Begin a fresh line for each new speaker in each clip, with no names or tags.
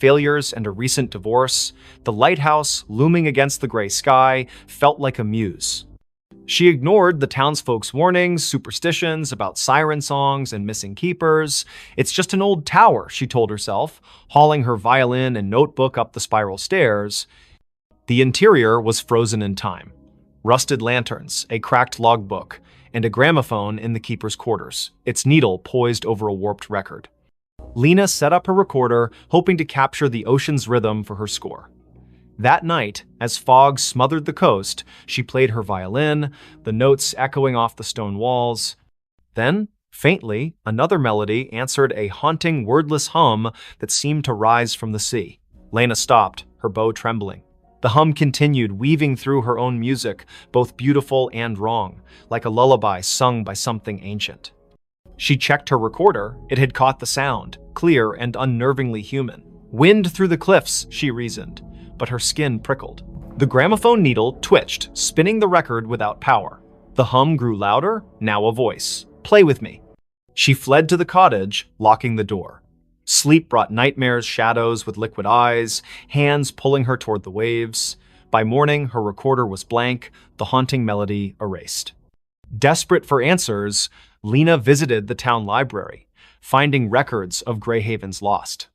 failures, and a recent divorce, the lighthouse, looming against the gray sky, felt like a muse. She ignored the townsfolk's warnings, superstitions about siren songs and missing keepers. It's just an old tower, she told herself, hauling her violin and notebook up the spiral stairs. The interior was frozen in time. Rusted lanterns, a cracked logbook, and a gramophone in the keeper's quarters, its needle poised over a warped record. Lena set up her recorder, hoping to capture the ocean's rhythm for her score. That night, as fog smothered the coast, she played her violin, the notes echoing off the stone walls. Then, faintly, another melody answered a haunting, wordless hum that seemed to rise from the sea. Lena stopped, her bow trembling. The hum continued, weaving through her own music, both beautiful and wrong, like a lullaby sung by something ancient. She checked her recorder. It had caught the sound, clear and unnervingly human. Wind through the cliffs, she reasoned, but her skin prickled. The gramophone needle twitched, spinning the record without power. The hum grew louder, now a voice. "Play with me." She fled to the cottage, locking the door. Sleep brought nightmares, shadows with liquid eyes, hands pulling her toward the waves. By morning, her recorder was blank, the haunting melody erased. Desperate for answers, Lena visited the town library, finding records of Greyhaven's lost.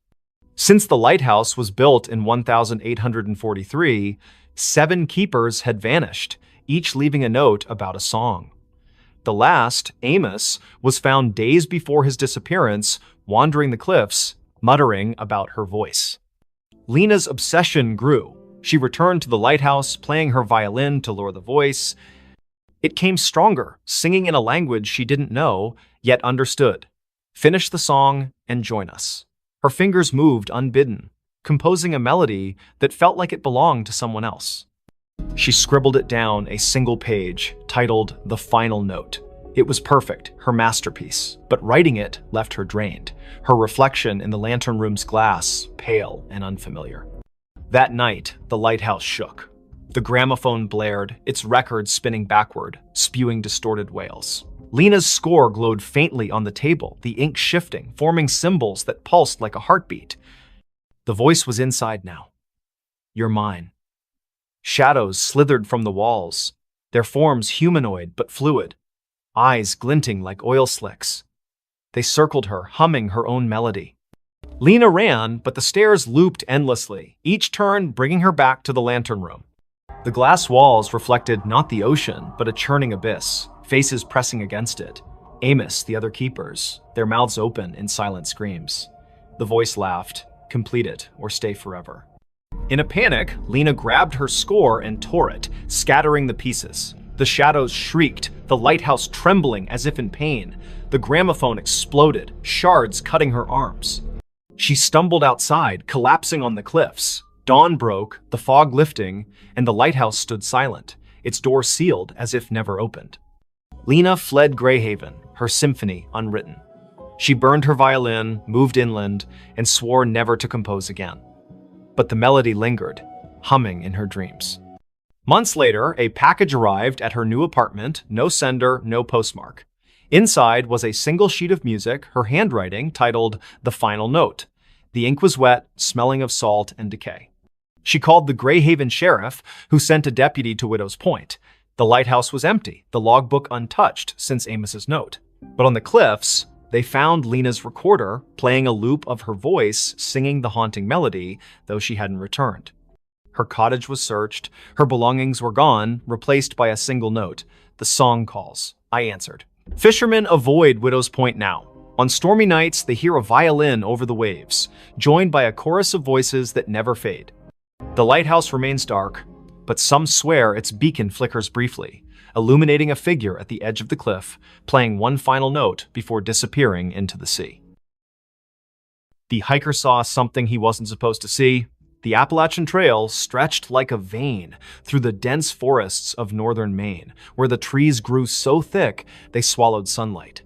Since the lighthouse was built in 1843, 7 keepers had vanished, each leaving a note about a song. The last, Amos, was found days before his disappearance, wandering the cliffs, muttering about her voice. Lena's obsession grew. She returned to the lighthouse, playing her violin to lure the voice. It came stronger, singing in a language she didn't know, yet understood. "Finish the song and join us." Her fingers moved unbidden, composing a melody that felt like it belonged to someone else. She scribbled it down, a single page, titled "The Final Note." It was perfect, her masterpiece, but writing it left her drained, her reflection in the lantern room's glass pale and unfamiliar. That night, the lighthouse shook. The gramophone blared, its record spinning backward, spewing distorted wails. Lena's score glowed faintly on the table, the ink shifting, forming symbols that pulsed like a heartbeat. The voice was inside now. "You're mine." Shadows slithered from the walls, their forms humanoid but fluid, eyes glinting like oil slicks. They circled her, humming her own melody. Lena ran, but the stairs looped endlessly, each turn bringing her back to the lantern room. The glass walls reflected not the ocean, but a churning abyss, faces pressing against it. Amos, the other keepers, their mouths open in silent screams. The voice laughed, "Complete it, or stay forever." In a panic, Lena grabbed her score and tore it, scattering the pieces. The shadows shrieked, the lighthouse trembling as if in pain. The gramophone exploded, shards cutting her arms. She stumbled outside, collapsing on the cliffs. Dawn broke, the fog lifting, and the lighthouse stood silent, its door sealed as if never opened. Lena fled Greyhaven, her symphony unwritten. She burned her violin, moved inland, and swore never to compose again. But the melody lingered, humming in her dreams. Months later, a package arrived at her new apartment, no sender, no postmark. Inside was a single sheet of music, her handwriting titled "The Final Note." The ink was wet, smelling of salt and decay. She called the Greyhaven sheriff, who sent a deputy to Widow's Point. The lighthouse was empty, the logbook untouched since Amos's note. But on the cliffs, they found Lena's recorder, playing a loop of her voice singing the haunting melody, though she hadn't returned. Her cottage was searched, her belongings were gone, replaced by a single note. "The song calls," I answered. Fishermen avoid Widow's Point now. On stormy nights, they hear a violin over the waves, joined by a chorus of voices that never fade. The lighthouse remains dark, but some swear its beacon flickers briefly, illuminating a figure at the edge of the cliff, playing one final note before disappearing into the sea. The hiker saw something he wasn't supposed to see. The Appalachian Trail stretched like a vein through the dense forests of northern Maine, where the trees grew so thick they swallowed sunlight.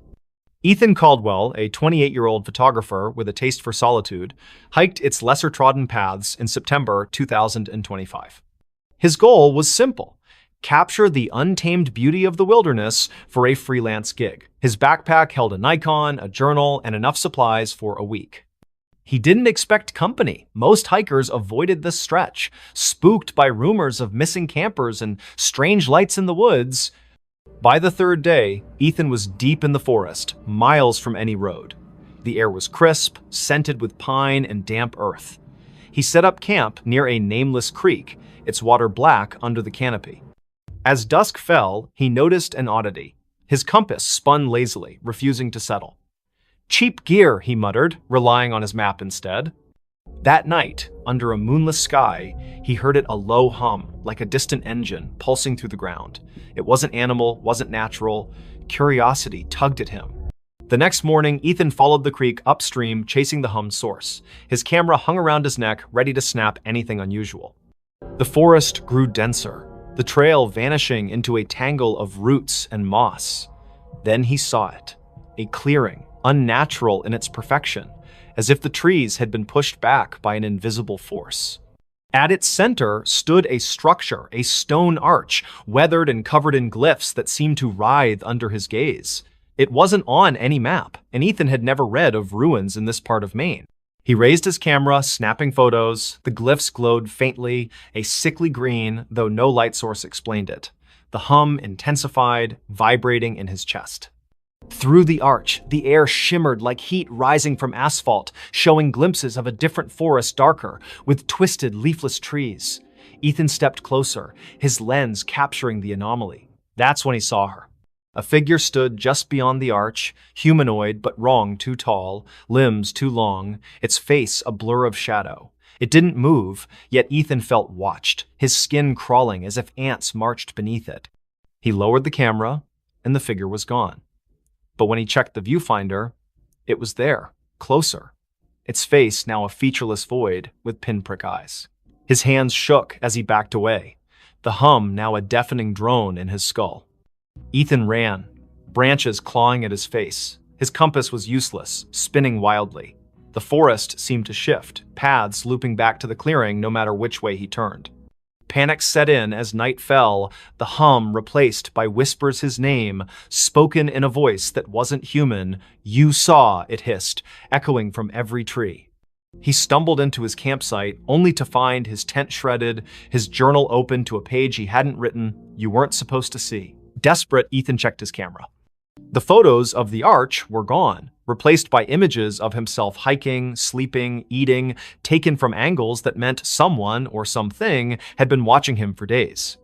Ethan Caldwell, a 28-year-old photographer with a taste for solitude, hiked its lesser-trodden paths in September 2025. His goal was simple: capture the untamed beauty of the wilderness for a freelance gig. His backpack held a Nikon, a journal, and enough supplies for a week. He didn't expect company. Most hikers avoided this stretch, spooked by rumors of missing campers and strange lights in the woods. By the third day, Ethan was deep in the forest, miles from any road. The air was crisp, scented with pine and damp earth. He set up camp near a nameless creek, its water black under the canopy. As dusk fell, he noticed an oddity. His compass spun lazily, refusing to settle. "Cheap gear," he muttered, relying on his map instead. That night, under a moonless sky, he heard it a low hum, like a distant engine, pulsing through the ground. It wasn't animal, wasn't natural. Curiosity tugged at him. The next morning, Ethan followed the creek upstream, chasing the hum's source. His camera hung around his neck, ready to snap anything unusual. The forest grew denser, the trail vanishing into a tangle of roots and moss. Then he saw it, a clearing, unnatural in its perfection, as if the trees had been pushed back by an invisible force. At its center stood a structure, a stone arch, weathered and covered in glyphs that seemed to writhe under his gaze. It wasn't on any map, and Ethan had never read of ruins in this part of Maine. He raised his camera, snapping photos. The glyphs glowed faintly, a sickly green, though no light source explained it. The hum intensified, vibrating in his chest. Through the arch, the air shimmered like heat rising from asphalt, showing glimpses of a different forest darker, with twisted, leafless trees. Ethan stepped closer, his lens capturing the anomaly. That's when he saw her. A figure stood just beyond the arch, humanoid but wrong, too tall, limbs too long, its face a blur of shadow. It didn't move, yet Ethan felt watched, his skin crawling as if ants marched beneath it. He lowered the camera, and the figure was gone. But when he checked the viewfinder, it was there, closer. Its face now a featureless void with pinprick eyes. His hands shook as he backed away, the hum now a deafening drone in his skull. Ethan ran, branches clawing at his face. His compass was useless, spinning wildly. The forest seemed to shift, paths looping back to the clearing no matter which way he turned. Panic set in as night fell, the hum replaced by whispers his name, spoken in a voice that wasn't human. "You saw," it hissed, echoing from every tree. He stumbled into his campsite, only to find his tent shredded, his journal open to a page he hadn't written, you weren't supposed to see. Desperate, Ethan checked his camera. The photos of the arch were gone, replaced by images of himself hiking, sleeping, eating, taken from angles that meant someone or something had been watching him for days.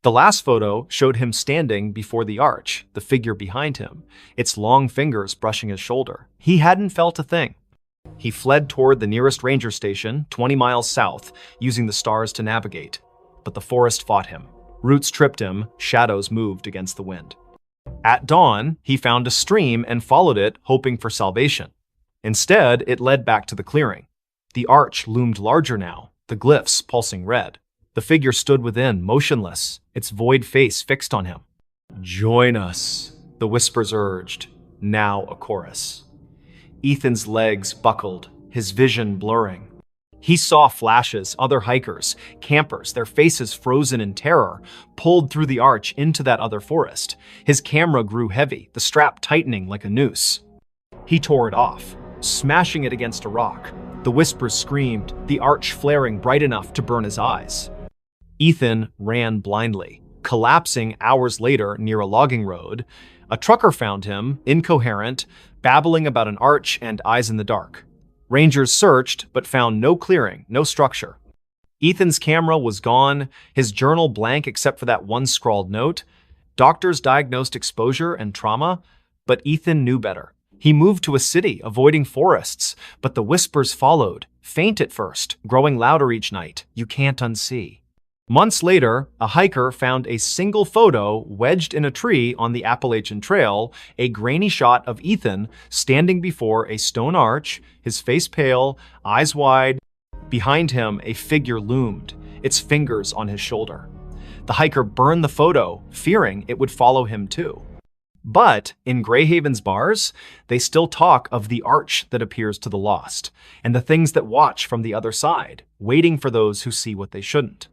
The last photo showed him standing before the arch, the figure behind him, its long fingers brushing his shoulder. He hadn't felt a thing. He fled toward the nearest ranger station, 20 miles south, using the stars to navigate. But the forest fought him. Roots tripped him, shadows moved against the wind. At dawn, he found a stream and followed it, hoping for salvation. Instead, it led back to the clearing. The arch loomed larger now, the glyphs pulsing red. The figure stood within, motionless, its void face fixed on him. "Join us," the whispers urged, now a chorus. Ethan's legs buckled, his vision blurring. He saw flashes, other hikers, campers, their faces frozen in terror, pulled through the arch into that other forest. His camera grew heavy, the strap tightening like a noose. He tore it off, smashing it against a rock. The whispers screamed, the arch flaring bright enough to burn his eyes. Ethan ran blindly, collapsing hours later near a logging road. A trucker found him, incoherent, babbling about an arch and eyes in the dark. Rangers searched, but found no clearing, no structure. Ethan's camera was gone, his journal blank except for that one scrawled note. Doctors diagnosed exposure and trauma, but Ethan knew better. He moved to a city, avoiding forests, but the whispers followed, faint at first, growing louder each night. You can't unsee. Months later, a hiker found a single photo wedged in a tree on the Appalachian Trail, a grainy shot of Ethan standing before a stone arch, his face pale, eyes wide. Behind him, a figure loomed, its fingers on his shoulder. The hiker burned the photo, fearing it would follow him too. But in Greyhaven's bars, they still talk of the arch that appears to the lost, and the things that watch from the other side, waiting for those who see what they shouldn't.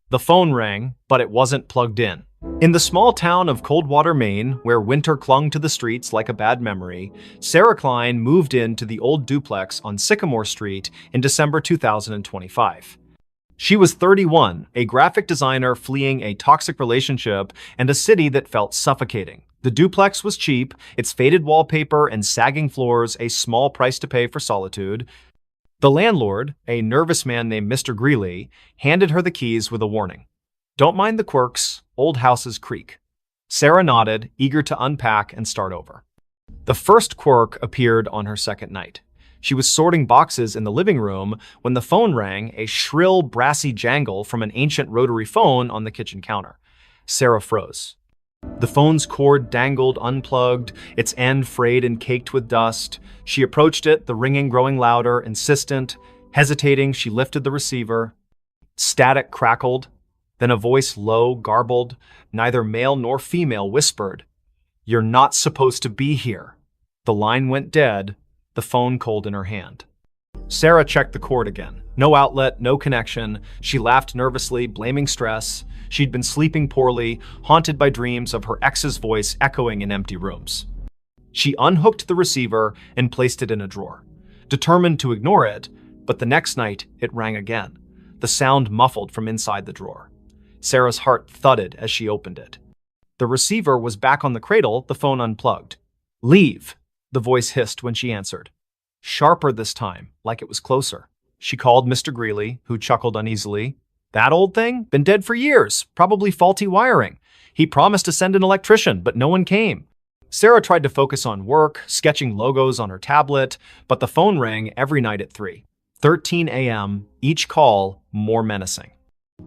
The phone rang, but it wasn't plugged in. In the small town of Coldwater, Maine, where winter clung to the streets like a bad memory, Sarah Klein moved into the old duplex on Sycamore Street in December 2025. She was 31, a graphic designer fleeing a toxic relationship and a city that felt suffocating. The duplex was cheap, its faded wallpaper and sagging floors a small price to pay for solitude. The landlord, a nervous man named Mr. Greeley, handed her the keys with a warning. "Don't mind the quirks, old houses creak." Sarah nodded, eager to unpack and start over. The first quirk appeared on her second night. She was sorting boxes in the living room when the phone rang, a shrill, brassy jangle from an ancient rotary phone on the kitchen counter. Sarah froze. The phone's cord dangled unplugged, its end frayed and caked with dust. She approached it, the ringing growing louder, insistent. Hesitating, she lifted the receiver. Static crackled. Then a voice, low, garbled, neither male nor female, whispered, "You're not supposed to be here." The line went dead, the phone cold in her hand. Sarah checked the cord again. No outlet, no connection. She laughed nervously, blaming stress. She'd been sleeping poorly, haunted by dreams of her ex's voice echoing in empty rooms. She unhooked the receiver and placed it in a drawer, determined to ignore it, but the next night it rang again, the sound muffled from inside the drawer. Sarah's heart thudded as she opened it. The receiver was back on the cradle, the phone unplugged. "Leave," the voice hissed when she answered. Sharper this time, like it was closer. She called Mr. Greeley, who chuckled uneasily. "That old thing? Been dead for years. Probably faulty wiring. He promised to send an electrician, but no one came." Sarah tried to focus on work, sketching logos on her tablet, but the phone rang every night at 3:13 a.m., each call more menacing.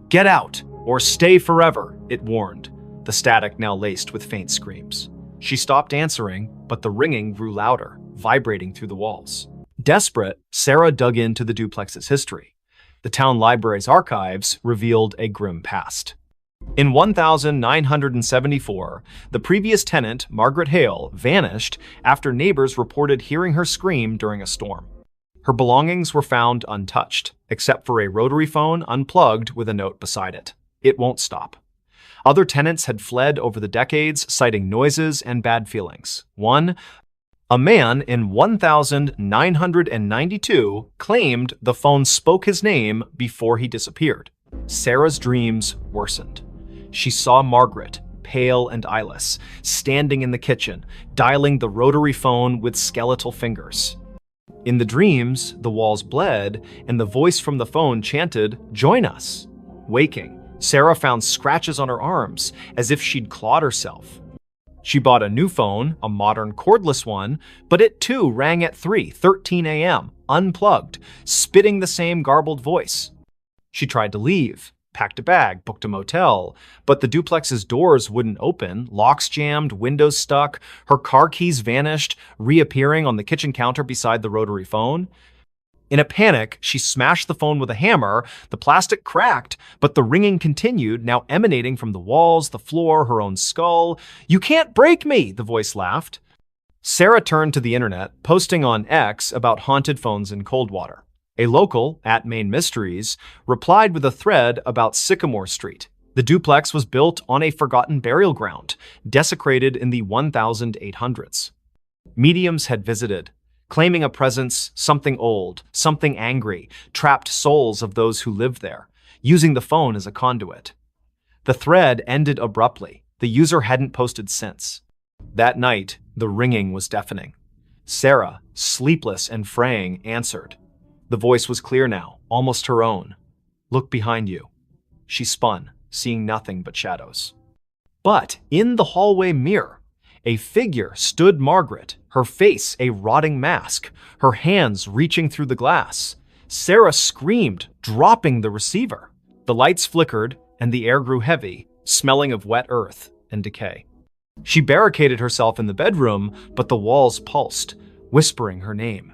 "Get out, or stay forever," it warned, the static now laced with faint screams. She stopped answering, but the ringing grew louder, vibrating through the walls. Desperate, Sarah dug into the duplex's history. The town library's archives revealed a grim past. In 1974, the previous tenant, Margaret Hale, vanished after neighbors reported hearing her scream during a storm. Her belongings were found untouched, except for a rotary phone unplugged with a note beside it. "It won't stop." Other tenants had fled over the decades, citing noises and bad feelings. A man in 1992 claimed the phone spoke his name before he disappeared. Sarah's dreams worsened. She saw Margaret, pale and eyeless, standing in the kitchen, dialing the rotary phone with skeletal fingers. In the dreams, the walls bled, and the voice from the phone chanted, "Join us." Waking, Sarah found scratches on her arms, as if she'd clawed herself. She bought a new phone, a modern cordless one, but it too rang at 3:13 a.m., unplugged, spitting the same garbled voice. She tried to leave, packed a bag, booked a motel, but the duplex's doors wouldn't open, locks jammed, windows stuck, her car keys vanished, reappearing on the kitchen counter beside the rotary phone. In a panic, she smashed the phone with a hammer. The plastic cracked, but the ringing continued, now emanating from the walls, the floor, her own skull. "You can't break me," the voice laughed. Sarah turned to the internet, posting on X about haunted phones in Coldwater. A local, @MainMysteries, replied with a thread about Sycamore Street. The duplex was built on a forgotten burial ground, desecrated in the 1800s. Mediums had visited, claiming a presence, something old, something angry, trapped souls of those who lived there, using the phone as a conduit. The thread ended abruptly. The user hadn't posted since. That night, the ringing was deafening. Sarah, sleepless and fraying, answered. The voice was clear now, almost her own. "Look behind you." She spun, seeing nothing but shadows. But in the hallway mirror, a figure stood Margaret, her face a rotting mask, her hands reaching through the glass. Sarah screamed, dropping the receiver. The lights flickered, and the air grew heavy, smelling of wet earth and decay. She barricaded herself in the bedroom, but the walls pulsed, whispering her name.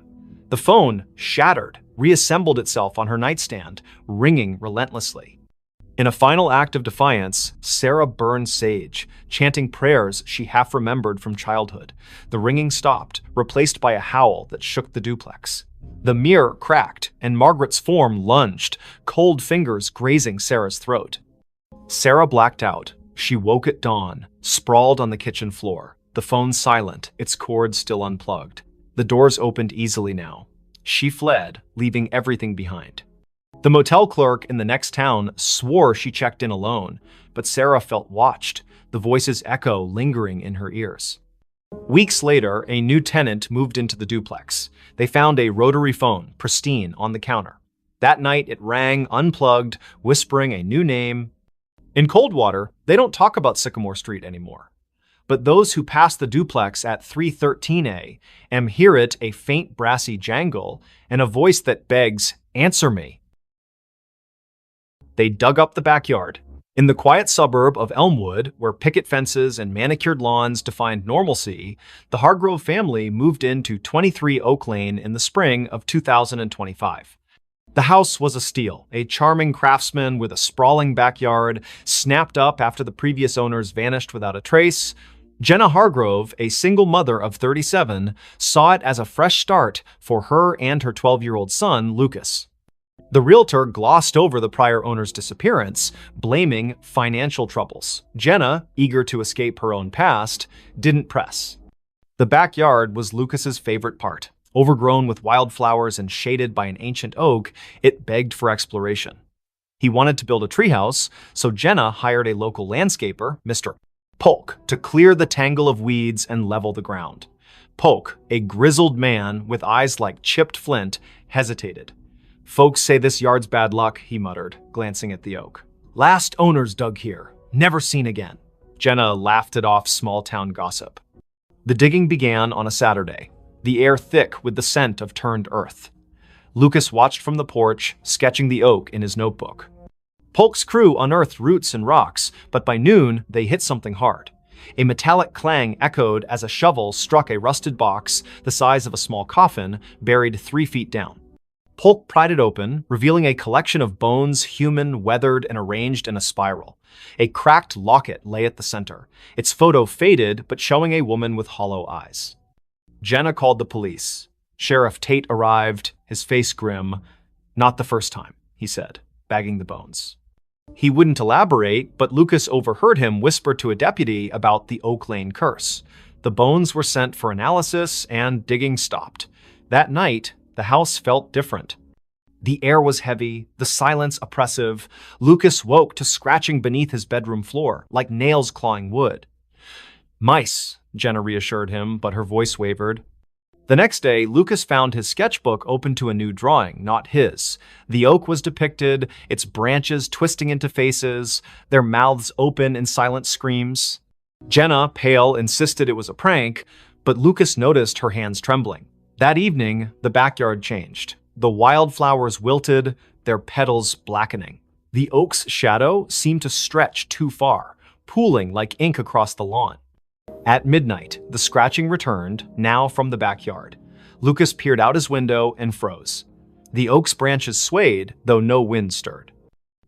The phone, shattered, reassembled itself on her nightstand, ringing relentlessly. In a final act of defiance, Sarah burned sage, chanting prayers she half remembered from childhood. The ringing stopped, replaced by a howl that shook the duplex. The mirror cracked, and Margaret's form lunged, cold fingers grazing Sarah's throat. Sarah blacked out, She woke at dawn, sprawled on the kitchen floor. The phone silent, its cord still unplugged. The doors opened easily now. She fled, leaving everything behind. The motel clerk in the next town swore she checked in alone, but Sarah felt watched, the voices echo lingering in her ears. Weeks later, a new tenant moved into the duplex. They found a rotary phone, pristine, on the counter. That night, it rang, unplugged, whispering a new name. In Coldwater, they don't talk about Sycamore Street anymore. But those who pass the duplex at 313 A.M. hear it, a faint brassy jangle, and a voice that begs, "Answer me." They dug up the backyard. In the quiet suburb of Elmwood, where picket fences and manicured lawns defined normalcy, the Hargrove family moved into 23 Oak Lane in the spring of 2025. The house was a steal, a charming craftsman with a sprawling backyard, snapped up after the previous owners vanished without a trace. Jenna Hargrove, a single mother of 37, saw it as a fresh start for her and her 12-year-old son, Lucas. The realtor glossed over the prior owner's disappearance, blaming financial troubles. Jenna, eager to escape her own past, didn't press. The backyard was Lucas's favorite part. Overgrown with wildflowers and shaded by an ancient oak, it begged for exploration. He wanted to build a treehouse, so Jenna hired a local landscaper, Mr. Polk, to clear the tangle of weeds and level the ground. Polk, a grizzled man with eyes like chipped flint, hesitated. "Folks say this yard's bad luck," he muttered, glancing at the oak. "Last owners dug here. Never seen again." Jenna laughed it off small-town gossip. The digging began on a Saturday, the air thick with the scent of turned earth. Lucas watched from the porch, sketching the oak in his notebook. Polk's crew unearthed roots and rocks, but by noon, they hit something hard. A metallic clang echoed as a shovel struck a rusted box the size of a small coffin, buried 3 feet down. Polk pried it open, revealing a collection of bones, human, weathered, and arranged in a spiral. A cracked locket lay at the center, its photo faded but showing a woman with hollow eyes. Jenna called the police. Sheriff Tate arrived, his face grim. "Not the first time," he said, bagging the bones. He wouldn't elaborate, but Lucas overheard him whisper to a deputy about the Oak Lane curse. The bones were sent for analysis, and digging stopped. That night, the house felt different. The air was heavy, the silence oppressive. Lucas woke to scratching beneath his bedroom floor, like nails clawing wood. "Mice," Jenna reassured him, but her voice wavered. The next day, Lucas found his sketchbook open to a new drawing, not his. The oak was depicted, its branches twisting into faces, their mouths open in silent screams. Jenna, pale, insisted it was a prank, but Lucas noticed her hands trembling. That evening, the backyard changed. The wildflowers wilted, their petals blackening. The oak's shadow seemed to stretch too far, pooling like ink across the lawn. At midnight, the scratching returned, now from the backyard. Lucas peered out his window and froze. The oak's branches swayed, though no wind stirred.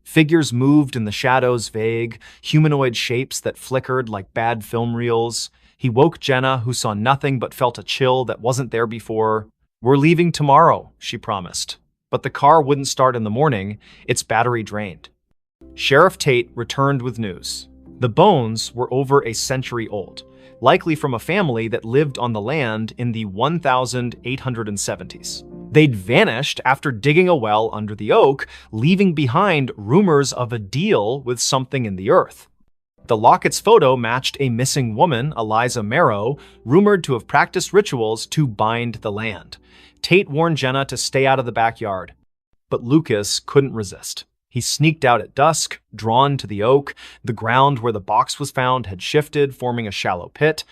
Figures moved in the shadows, vague, humanoid shapes that flickered like bad film reels. He woke Jenna, who saw nothing but felt a chill that wasn't there before. "We're leaving tomorrow," she promised. But the car wouldn't start in the morning, its battery drained. Sheriff Tate returned with news. The bones were over a century old, likely from a family that lived on the land in the 1870s. They'd vanished after digging a well under the oak, leaving behind rumors of a deal with something in the earth. The locket's photo matched a missing woman, Eliza Marrow, rumored to have practiced rituals to bind the land. Tate warned Jenna to stay out of the backyard, but Lucas couldn't resist. He sneaked out at dusk, drawn to the oak. The ground where the box was found had shifted, forming a shallow pit.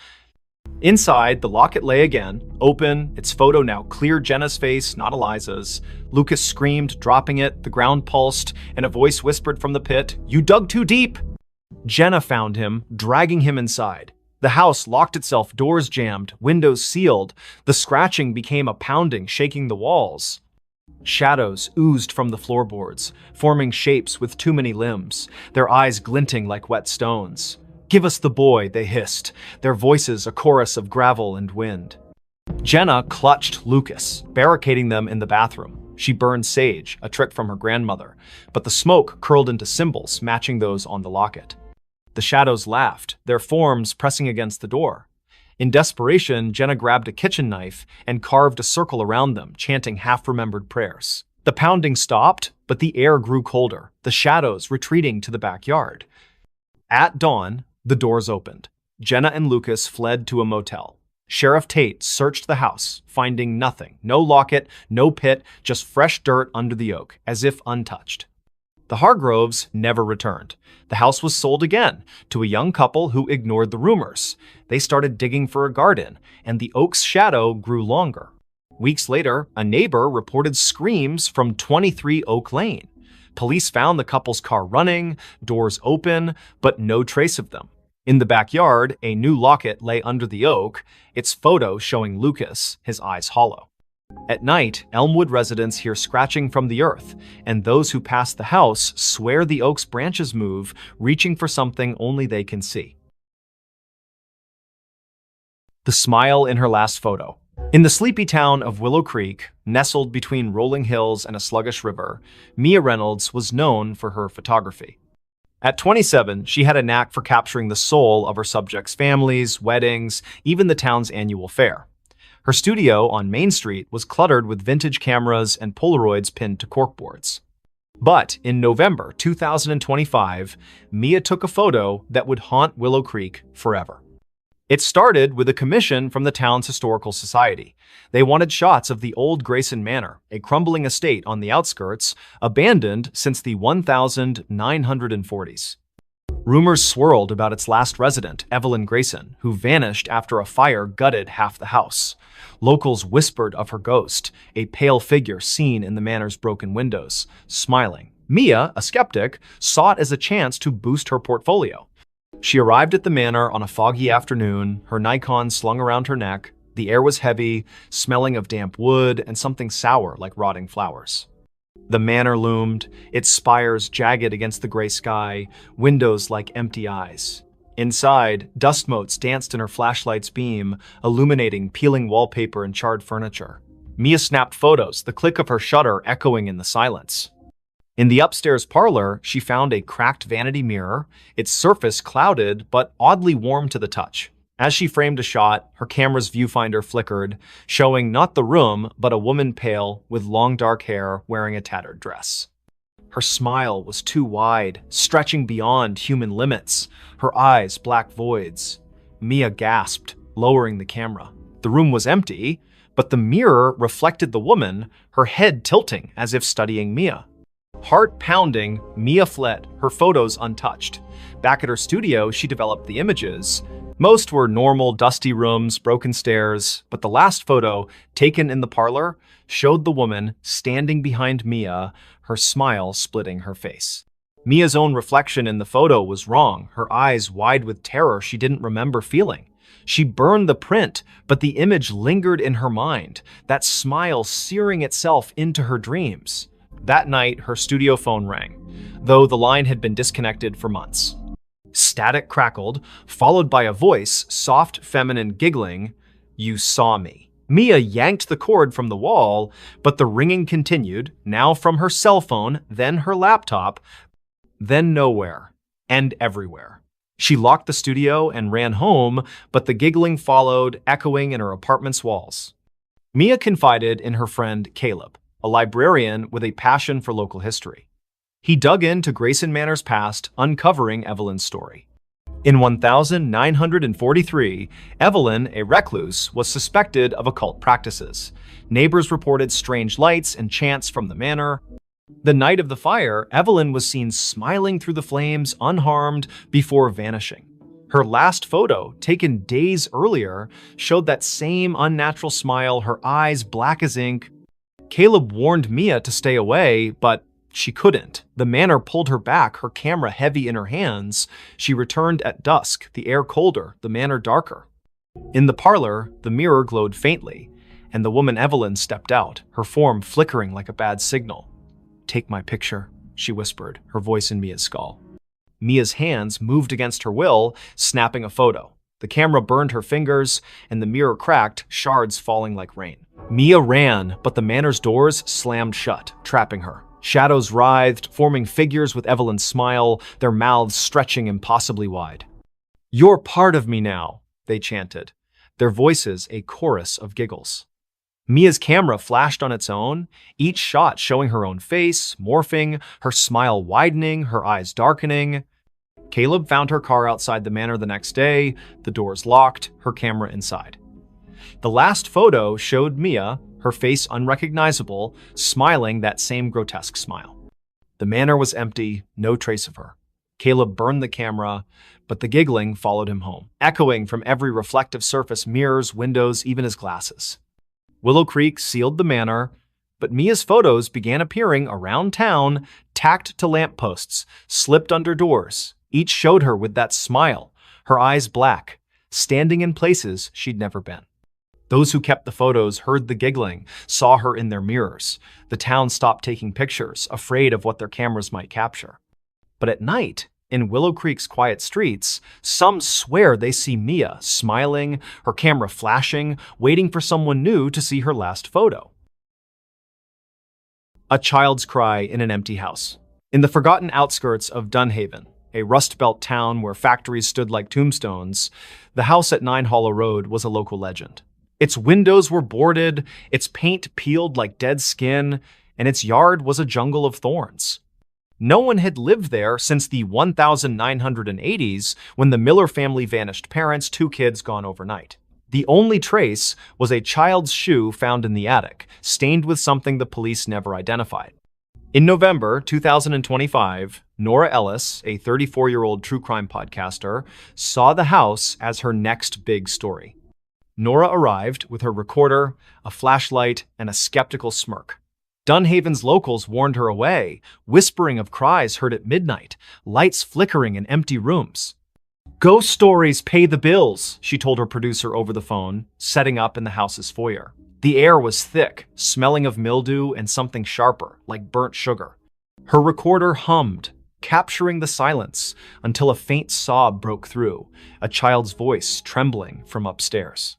Inside, the locket lay again, open, its photo now clear Jenna's face, not Eliza's. Lucas screamed, dropping it, the ground pulsed, and a voice whispered from the pit, "You dug too deep!" Jenna found him, dragging him inside. The house locked itself, doors jammed, windows sealed. The scratching became a pounding, shaking the walls. Shadows oozed from the floorboards, forming shapes with too many limbs, their eyes glinting like wet stones. "Give us the boy," they hissed, their voices a chorus of gravel and wind. Jenna clutched Lucas, barricading them in the bathroom. She burned sage, a trick from her grandmother, but the smoke curled into symbols matching those on the locket. The shadows laughed, their forms pressing against the door. In desperation, Jenna grabbed a kitchen knife and carved a circle around them, chanting half-remembered prayers. The pounding stopped, but the air grew colder, the shadows retreating to the backyard. At dawn, the doors opened. Jenna and Lucas fled to a motel. Sheriff Tate searched the house, finding nothing. No locket, no pit, just fresh dirt under the oak, as if untouched. The Hargroves never returned. The house was sold again to a young couple who ignored the rumors. They started digging for a garden, and the oak's shadow grew longer. Weeks later, a neighbor reported screams from 23 Oak Lane. Police found the couple's car running, doors open, but no trace of them. In the backyard, a new locket lay under the oak, its photo showing Lucas, his eyes hollow. At night, Elmwood residents hear scratching from the earth, and those who pass the house swear the oak's branches move, reaching for something only they can see. The smile in her last photo. In the sleepy town of Willow Creek, nestled between rolling hills and a sluggish river, Mia Reynolds was known for her photography. At 27, she had a knack for capturing the soul of her subjects' families, weddings, even the town's annual fair. Her studio on Main Street was cluttered with vintage cameras and Polaroids pinned to corkboards. But in November 2025, Mia took a photo that would haunt Willow Creek forever. It started with a commission from the town's historical society. They wanted shots of the old Grayson Manor, a crumbling estate on the outskirts, abandoned since the 1940s. Rumors swirled about its last resident, Evelyn Grayson, who vanished after a fire gutted half the house. Locals whispered of her ghost, a pale figure seen in the manor's broken windows, smiling. Mia, a skeptic, saw it as a chance to boost her portfolio. She arrived at the manor on a foggy afternoon, her Nikon slung around her neck. The air was heavy, smelling of damp wood and something sour like rotting flowers. The manor loomed, its spires jagged against the gray sky, windows like empty eyes. Inside, dust motes danced in her flashlight's beam, illuminating peeling wallpaper and charred furniture. Mia snapped photos, the click of her shutter echoing in the silence. In the upstairs parlor, she found a cracked vanity mirror, its surface clouded but oddly warm to the touch. As she framed a shot, her camera's viewfinder flickered, showing not the room, but a woman pale, with long dark hair, wearing a tattered dress. Her smile was too wide, stretching beyond human limits, her eyes black voids. Mia gasped, lowering the camera. The room was empty, but the mirror reflected the woman, her head tilting as if studying Mia. Heart pounding, Mia fled, her photos untouched. Back at her studio, she developed the images. Most were normal, dusty rooms, broken stairs, but the last photo, taken in the parlor, showed the woman standing behind Mia, her smile splitting her face. Mia's own reflection in the photo was wrong, her eyes wide with terror she didn't remember feeling. She burned the print, but the image lingered in her mind, that smile searing itself into her dreams. That night, her studio phone rang, though the line had been disconnected for months. Static crackled, followed by a voice, soft, feminine, giggling, "You saw me." Mia yanked the cord from the wall, but the ringing continued, now from her cell phone, then her laptop, then nowhere, and everywhere. She locked the studio and ran home, but the giggling followed, echoing in her apartment's walls. Mia confided in her friend Caleb, a librarian with a passion for local history. He dug into Grayson Manor's past, uncovering Evelyn's story. In 1943, Evelyn, a recluse, was suspected of occult practices. Neighbors reported strange lights and chants from the manor. The night of the fire, Evelyn was seen smiling through the flames, unharmed, before vanishing. Her last photo, taken days earlier, showed that same unnatural smile, her eyes black as ink. Caleb warned Mia to stay away, but she couldn't. The manor pulled her back, her camera heavy in her hands. She returned at dusk, the air colder, the manor darker. In the parlor, the mirror glowed faintly, and the woman Evelyn stepped out, her form flickering like a bad signal. "Take my picture," she whispered, her voice in Mia's skull. Mia's hands moved against her will, snapping a photo. The camera burned her fingers, and the mirror cracked, shards falling like rain. Mia ran, but the manor's doors slammed shut, trapping her. Shadows writhed, forming figures with Evelyn's smile, their mouths stretching impossibly wide. "You're part of me now," they chanted, their voices a chorus of giggles. Mia's camera flashed on its own, each shot showing her own face, morphing, her smile widening, her eyes darkening. Caleb found her car outside the manor the next day, the doors locked, her camera inside. The last photo showed Mia, her face unrecognizable, smiling that same grotesque smile. The manor was empty, no trace of her. Caleb burned the camera, but the giggling followed him home, echoing from every reflective surface, mirrors, windows, even his glasses. Willow Creek sealed the manor, but Mia's photos began appearing around town, tacked to lampposts, slipped under doors. Each showed her with that smile, her eyes black, standing in places she'd never been. Those who kept the photos heard the giggling, saw her in their mirrors. The town stopped taking pictures, afraid of what their cameras might capture. But at night, in Willow Creek's quiet streets, some swear they see Mia smiling, her camera flashing, waiting for someone new to see her last photo. A child's cry in an empty house. In the forgotten outskirts of Dunhaven, a Rust Belt town where factories stood like tombstones, the house at 9 Hollow Road was a local legend. Its windows were boarded, its paint peeled like dead skin, and its yard was a jungle of thorns. No one had lived there since the 1980s, when the Miller family vanished, parents, 2 kids gone overnight. The only trace was a child's shoe found in the attic, stained with something the police never identified. In November 2025, Nora Ellis, a 34-year-old true crime podcaster, saw the house as her next big story. Nora arrived with her recorder, a flashlight, and a skeptical smirk. Dunhaven's locals warned her away, whispering of cries heard at midnight, lights flickering in empty rooms. "Ghost stories pay the bills," she told her producer over the phone, setting up in the house's foyer. The air was thick, smelling of mildew and something sharper, like burnt sugar. Her recorder hummed, capturing the silence until a faint sob broke through, a child's voice trembling from upstairs.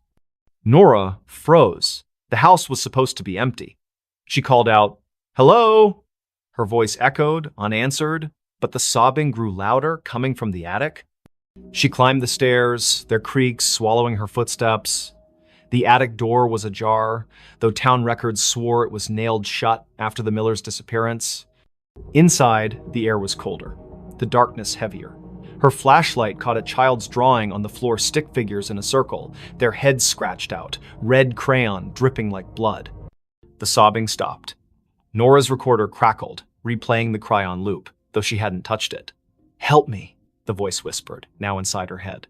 Nora froze. The house was supposed to be empty. She called out, "Hello?" Her voice echoed, unanswered, but the sobbing grew louder, coming from the attic. She climbed the stairs, their creaks swallowing her footsteps. The attic door was ajar, though town records swore it was nailed shut after the Millers' disappearance. Inside, the air was colder, the darkness heavier. Her flashlight caught a child's drawing on the floor, stick figures in a circle, their heads scratched out, red crayon dripping like blood. The sobbing stopped. Nora's recorder crackled, replaying the cry on loop, though she hadn't touched it. "Help me," the voice whispered, now inside her head.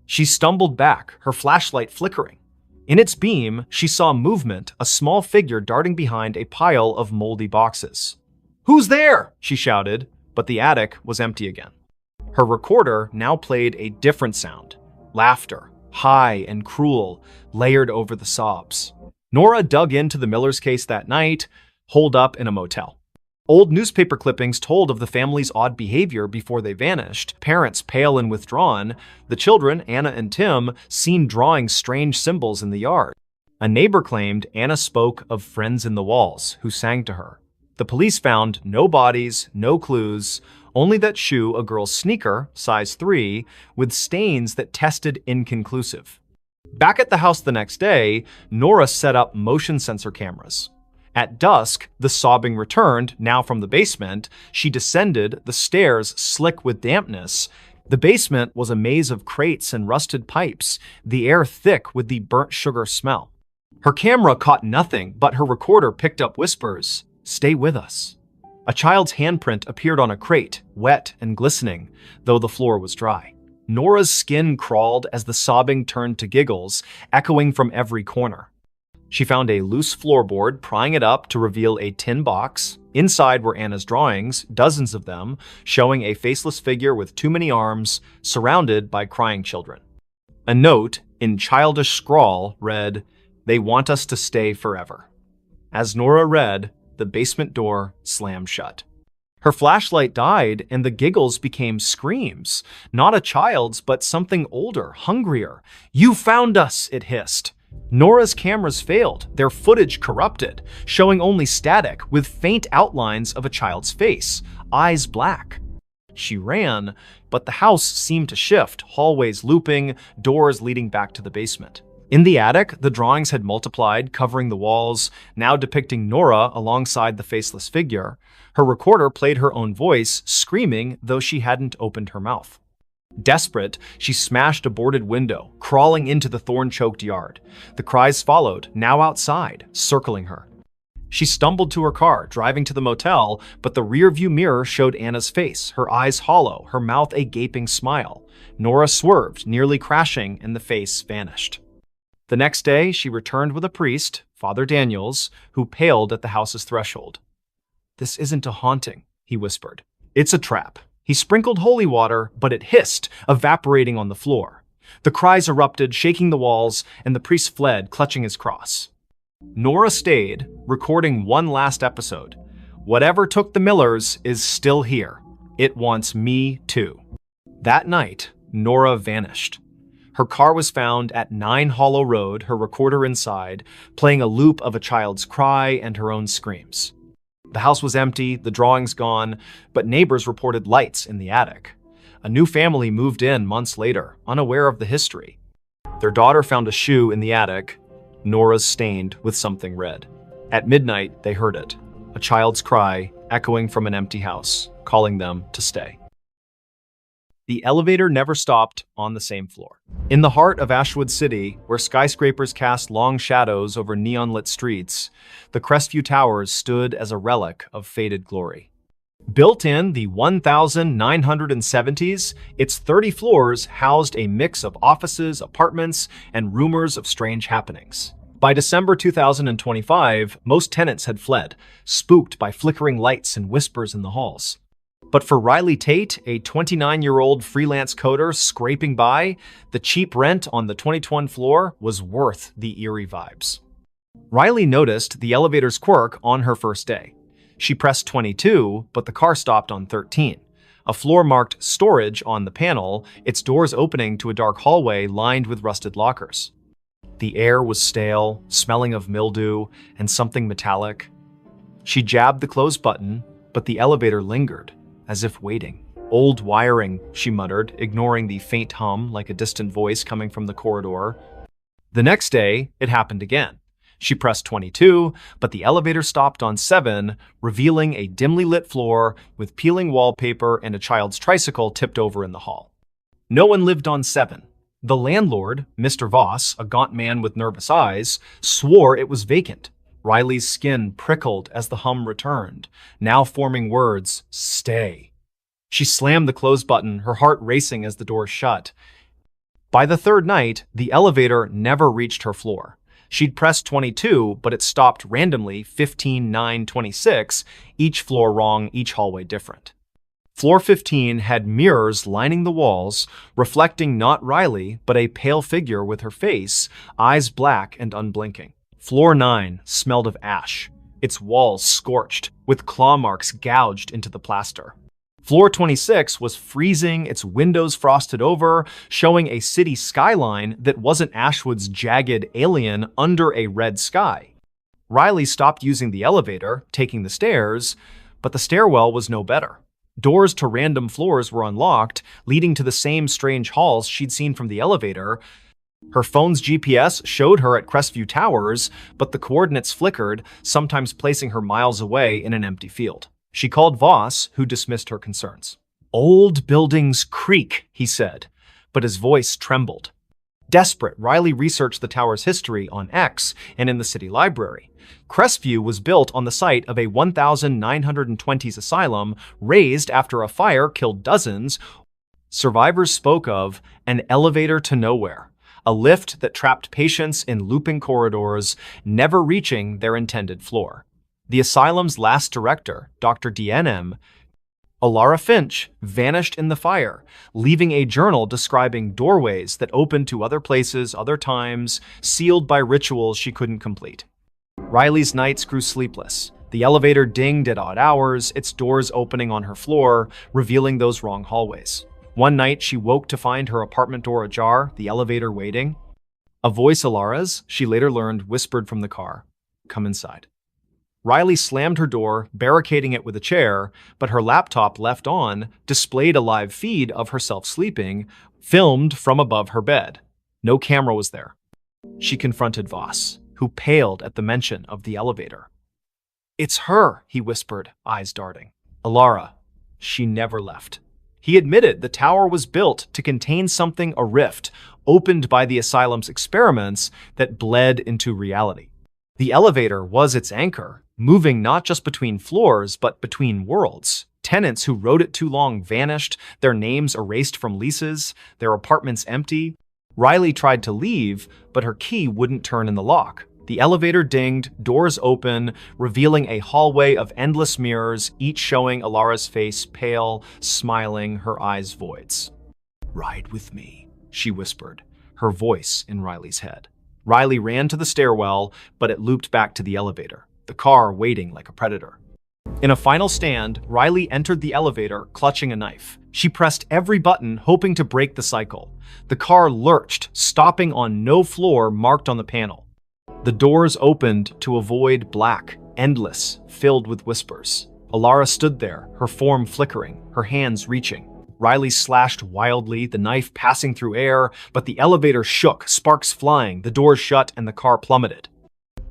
She stumbled back, her flashlight flickering. In its beam, she saw movement, a small figure darting behind a pile of moldy boxes. "Who's there?" she shouted, but the attic was empty again. Her recorder now played a different sound, laughter, high and cruel, layered over the sobs. Nora dug into the Millers' case that night, holed up in a motel. Old newspaper clippings told of the family's odd behavior before they vanished, parents pale and withdrawn, the children, Anna and Tim, seen drawing strange symbols in the yard. A neighbor claimed Anna spoke of friends in the walls who sang to her. The police found no bodies, no clues, only that shoe, a girl's sneaker, size 3, with stains that tested inconclusive. Back at the house the next day, Nora set up motion sensor cameras. At dusk, the sobbing returned, now from the basement. She descended, the stairs slick with dampness. The basement was a maze of crates and rusted pipes, the air thick with the burnt sugar smell. Her camera caught nothing, but her recorder picked up whispers. "Stay with us." A child's handprint appeared on a crate, wet and glistening, though the floor was dry. Nora's skin crawled as the sobbing turned to giggles, echoing from every corner. She found a loose floorboard, prying it up to reveal a tin box. Inside were Anna's drawings, dozens of them, showing a faceless figure with too many arms, surrounded by crying children. A note, in childish scrawl, read, "They want us to stay forever." As Nora read, the basement door slammed shut. Her flashlight died, and the giggles became screams. Not a child's, but something older, hungrier. "You found us," it hissed. Nora's cameras failed, their footage corrupted, showing only static with faint outlines of a child's face, eyes black. She ran, but the house seemed to shift, hallways looping, doors leading back to the basement. In the attic, the drawings had multiplied, covering the walls, now depicting Nora alongside the faceless figure. Her recorder played her own voice, screaming, though she hadn't opened her mouth. Desperate, she smashed a boarded window, crawling into the thorn-choked yard. The cries followed, now outside, circling her. She stumbled to her car, driving to the motel, but the rearview mirror showed Anna's face, her eyes hollow, her mouth a gaping smile. Nora swerved, nearly crashing, and the face vanished. The next day, she returned with a priest, Father Daniels, who paled at the house's threshold. "This isn't a haunting," he whispered. "It's a trap." He sprinkled holy water, but it hissed, evaporating on the floor. The cries erupted, shaking the walls, and the priest fled, clutching his cross. Nora stayed, recording one last episode. "Whatever took the Millers is still here. It wants me too." That night, Nora vanished. Her car was found at 9 Hollow Road, her recorder inside, playing a loop of a child's cry and her own screams. The house was empty, the drawings gone, but neighbors reported lights in the attic. A new family moved in months later, unaware of the history. Their daughter found a shoe in the attic, Nora's stained with something red. At midnight, they heard it, a child's cry echoing from an empty house, calling them to stay. The elevator never stopped on the same floor. In the heart of Ashwood City, where skyscrapers cast long shadows over neon-lit streets, the Crestview Towers stood as a relic of faded glory. Built in the 1970s, its 30 floors housed a mix of offices, apartments, and rumors of strange happenings. By December 2025, most tenants had fled, spooked by flickering lights and whispers in the halls. But for Riley Tate, a 29-year-old freelance coder scraping by, the cheap rent on the 22nd floor was worth the eerie vibes. Riley noticed the elevator's quirk on her first day. She pressed 22, but the car stopped on 13. A floor marked storage on the panel, its doors opening to a dark hallway lined with rusted lockers. The air was stale, smelling of mildew and something metallic. She jabbed the close button, but the elevator lingered, as if waiting. "Old wiring," she muttered, ignoring the faint hum like a distant voice coming from the corridor. The next day, it happened again. She pressed 22, but the elevator stopped on 7, revealing a dimly lit floor with peeling wallpaper and a child's tricycle tipped over in the hall. No one lived on 7. The landlord, Mr. Voss, a gaunt man with nervous eyes, swore it was vacant. Riley's skin prickled as the hum returned, now forming words, "Stay." She slammed the close button, her heart racing as the door shut. By the third night, the elevator never reached her floor. She'd pressed 22, but it stopped randomly 15, 9, 26, each floor wrong, each hallway different. Floor 15 had mirrors lining the walls, reflecting not Riley, but a pale figure with her face, eyes black and unblinking. Floor 9 smelled of ash, its walls scorched, with claw marks gouged into the plaster. Floor 26 was freezing, its windows frosted over, showing a city skyline that wasn't Ashwood's jagged alien under a red sky. Riley stopped using the elevator, taking the stairs, but the stairwell was no better. Doors to random floors were unlocked, leading to the same strange halls she'd seen from the elevator. Her phone's GPS showed her at Crestview Towers, but the coordinates flickered, sometimes placing her miles away in an empty field. She called Voss, who dismissed her concerns. "Old buildings creak," he said, but his voice trembled. Desperate, Riley researched the tower's history on X and in the city library. Crestview was built on the site of a 1920s asylum, razed after a fire killed dozens. Survivors spoke of an elevator to nowhere, a lift that trapped patients in looping corridors, never reaching their intended floor. The asylum's last director, Dr. DNM, Alara Finch, vanished in the fire, leaving a journal describing doorways that opened to other places, other times, sealed by rituals she couldn't complete. Riley's nights grew sleepless. The elevator dinged at odd hours, its doors opening on her floor, revealing those wrong hallways. One night, she woke to find her apartment door ajar, the elevator waiting. A voice Alara's, she later learned, whispered from the car, "Come inside." Riley slammed her door, barricading it with a chair, but her laptop, left on, displayed a live feed of herself sleeping, filmed from above her bed. No camera was there. She confronted Voss, who paled at the mention of the elevator. "It's her," he whispered, eyes darting. "Alara, she never left." He admitted the tower was built to contain something, a rift, opened by the asylum's experiments that bled into reality. The elevator was its anchor, moving not just between floors, but between worlds. Tenants who rode it too long vanished, their names erased from leases, their apartments empty. Riley tried to leave, but her key wouldn't turn in the lock. The elevator dinged, doors open, revealing a hallway of endless mirrors, each showing Alara's face, pale, smiling, her eyes voids. "Ride with me," she whispered, her voice in Riley's head. Riley ran to the stairwell, but it looped back to the elevator, the car waiting like a predator. In a final stand, Riley entered the elevator, clutching a knife. She pressed every button, hoping to break the cycle. The car lurched, stopping on no floor marked on the panel. The doors opened to a void, black, endless, filled with whispers. Alara stood there, her form flickering, her hands reaching. Riley slashed wildly, the knife passing through air, but the elevator shook, sparks flying, the doors shut, and the car plummeted.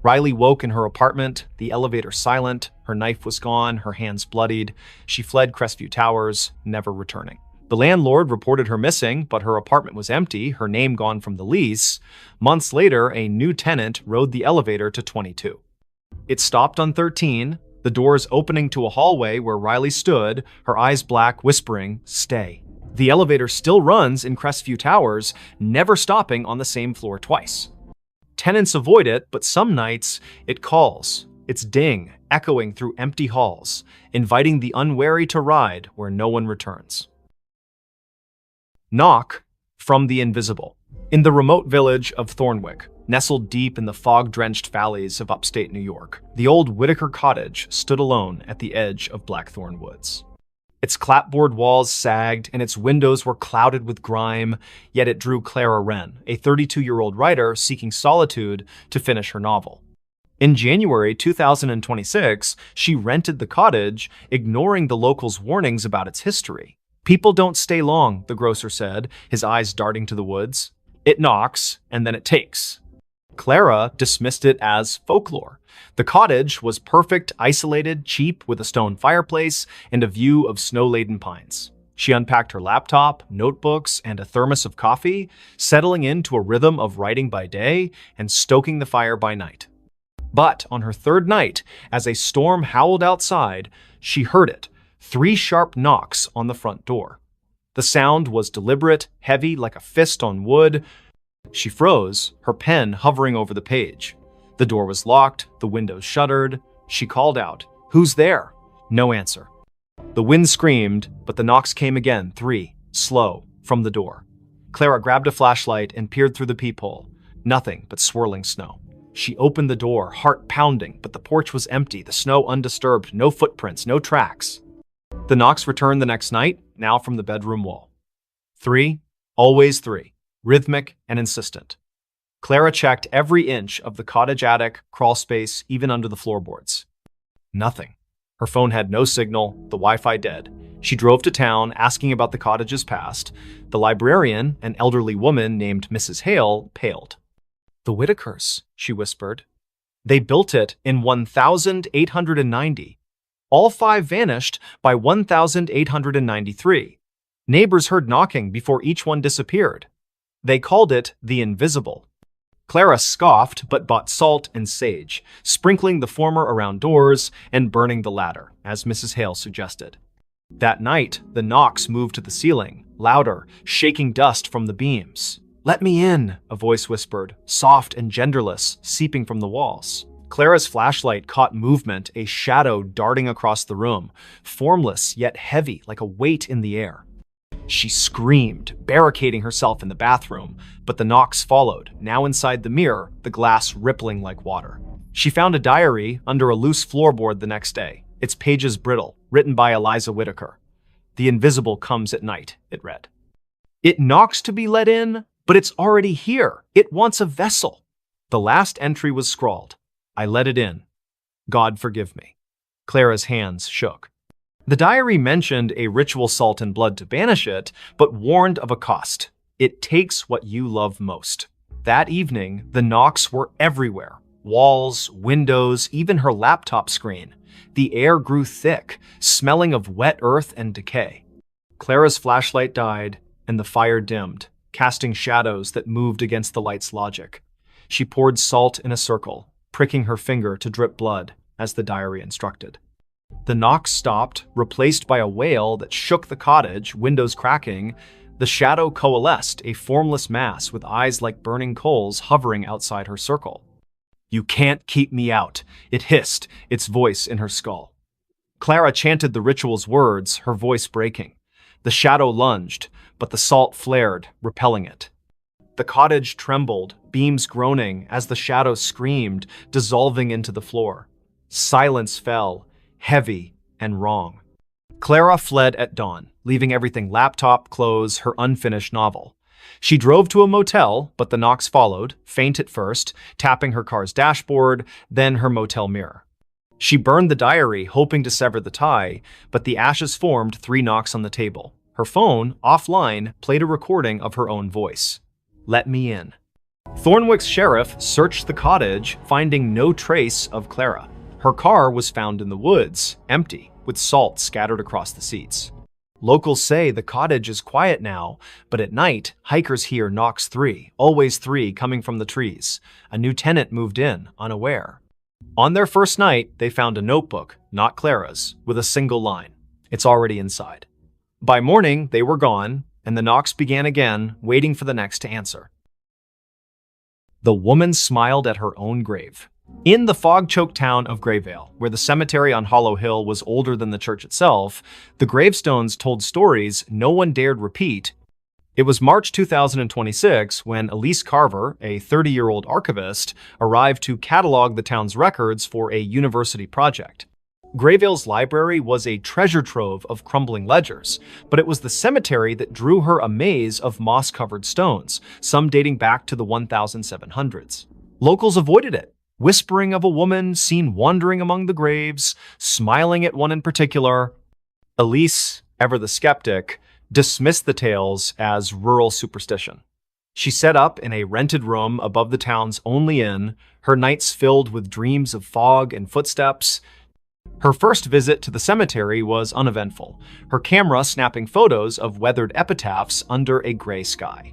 Riley woke in her apartment, the elevator silent, her knife was gone, her hands bloodied. She fled Crestview Towers, never returning. The landlord reported her missing, but her apartment was empty, her name gone from the lease. Months later, a new tenant rode the elevator to 22. It stopped on 13, the doors opening to a hallway where Riley stood, her eyes black, whispering, "Stay." The elevator still runs in Crestview Towers, never stopping on the same floor twice. Tenants avoid it, but some nights it calls, its ding echoing through empty halls, inviting the unwary to ride where no one returns. Knock from the Invisible. In the remote village of Thornwick, nestled deep in the fog-drenched valleys of upstate New York, the old Whitaker cottage stood alone at the edge of Blackthorn Woods. Its clapboard walls sagged, and its windows were clouded with grime, yet it drew Clara Wren, a 32-year-old writer seeking solitude to finish her novel. In January 2026, she rented the cottage, ignoring the locals' warnings about its history. "People don't stay long," the grocer said, his eyes darting to the woods. "It knocks, and then it takes." Clara dismissed it as folklore. The cottage was perfect, isolated, cheap, with a stone fireplace and a view of snow-laden pines. She unpacked her laptop, notebooks, and a thermos of coffee, settling into a rhythm of writing by day and stoking the fire by night. But on her third night, as a storm howled outside, she heard it, 3 sharp knocks on the front door. The sound was deliberate, heavy like a fist on wood. She froze, her pen hovering over the page. The door was locked, the windows shuttered. She called out, "Who's there?" No answer. The wind screamed, but the knocks came again, 3, slow, from the door. Clara grabbed a flashlight and peered through the peephole. Nothing but swirling snow. She opened the door, heart pounding, but the porch was empty, the snow undisturbed, no footprints, no tracks. The knocks returned the next night, now from the bedroom wall. 3, always 3, rhythmic and insistent. Clara checked every inch of the cottage attic, crawl space, even under the floorboards. Nothing. Her phone had no signal, the Wi-Fi dead. She drove to town, asking about the cottage's past. The librarian, an elderly woman named Mrs. Hale, paled. "The Whitakers," she whispered. "They built it in 1890. All 5 vanished by 1893. Neighbors heard knocking before each one disappeared. They called it the Invisible." Clara scoffed but bought salt and sage, sprinkling the former around doors and burning the latter, as Mrs. Hale suggested. That night, the knocks moved to the ceiling, louder, shaking dust from the beams. "Let me in," a voice whispered, soft and genderless, seeping from the walls. Clara's flashlight caught movement, a shadow darting across the room, formless yet heavy like a weight in the air. She screamed, barricading herself in the bathroom, but the knocks followed, now inside the mirror, the glass rippling like water. She found a diary under a loose floorboard the next day, its pages brittle, written by Eliza Whitaker. "The invisible comes at night," it read. "It knocks to be let in, But it's already here. It wants a vessel. The last entry was scrawled. I let it in. God forgive me. Clara's hands shook. The diary mentioned a ritual salt and blood to banish it, but warned of a cost. It takes what you love most. That evening, the knocks were everywhere. Walls, windows, even her laptop screen. The air grew thick, smelling of wet earth and decay. Clara's flashlight died, and the fire dimmed, casting shadows that moved against the light's logic. She poured salt in a circle, pricking her finger to drip blood, as the diary instructed. The knocks stopped, replaced by a wail that shook the cottage, windows cracking. The shadow coalesced, a formless mass with eyes like burning coals hovering outside her circle. You can't keep me out, it hissed, its voice in her skull. Clara chanted the ritual's words, her voice breaking. The shadow lunged, but the salt flared, repelling it. The cottage trembled, beams groaning as the shadow screamed, dissolving into the floor. Silence fell, heavy and wrong. Clara fled at dawn, leaving everything laptop, clothes, her unfinished novel. She drove to a motel, but the knocks followed, faint at first, tapping her car's dashboard, then her motel mirror. She burned the diary, hoping to sever the tie, but the ashes formed 3 knocks on the table. Her phone, offline, played a recording of her own voice. Let me in. Thornwick's sheriff searched the cottage, finding no trace of Clara. Her car was found in the woods, empty, with salt scattered across the seats. Locals say the cottage is quiet now, but at night, hikers hear knocks 3, always 3 coming from the trees. A new tenant moved in, unaware. On their first night, they found a notebook, not Clara's, with a single line. It's already inside. By morning, they were gone, and the knocks began again, waiting for the next to answer. The woman smiled at her own grave. In the fog-choked town of Grayvale, where the cemetery on Hollow Hill was older than the church itself, the gravestones told stories no one dared repeat. It was March 2026 when Elise Carver, a 30-year-old archivist, arrived to catalog the town's records for a university project. Grayvale's library was a treasure trove of crumbling ledgers, but it was the cemetery that drew her a maze of moss-covered stones, some dating back to the 1700s. Locals avoided it, whispering of a woman seen wandering among the graves, smiling at one in particular. Elise, ever the skeptic, dismissed the tales as rural superstition. She set up in a rented room above the town's only inn, her nights filled with dreams of fog and footsteps. Her first visit to the cemetery was uneventful, her camera snapping photos of weathered epitaphs under a gray sky.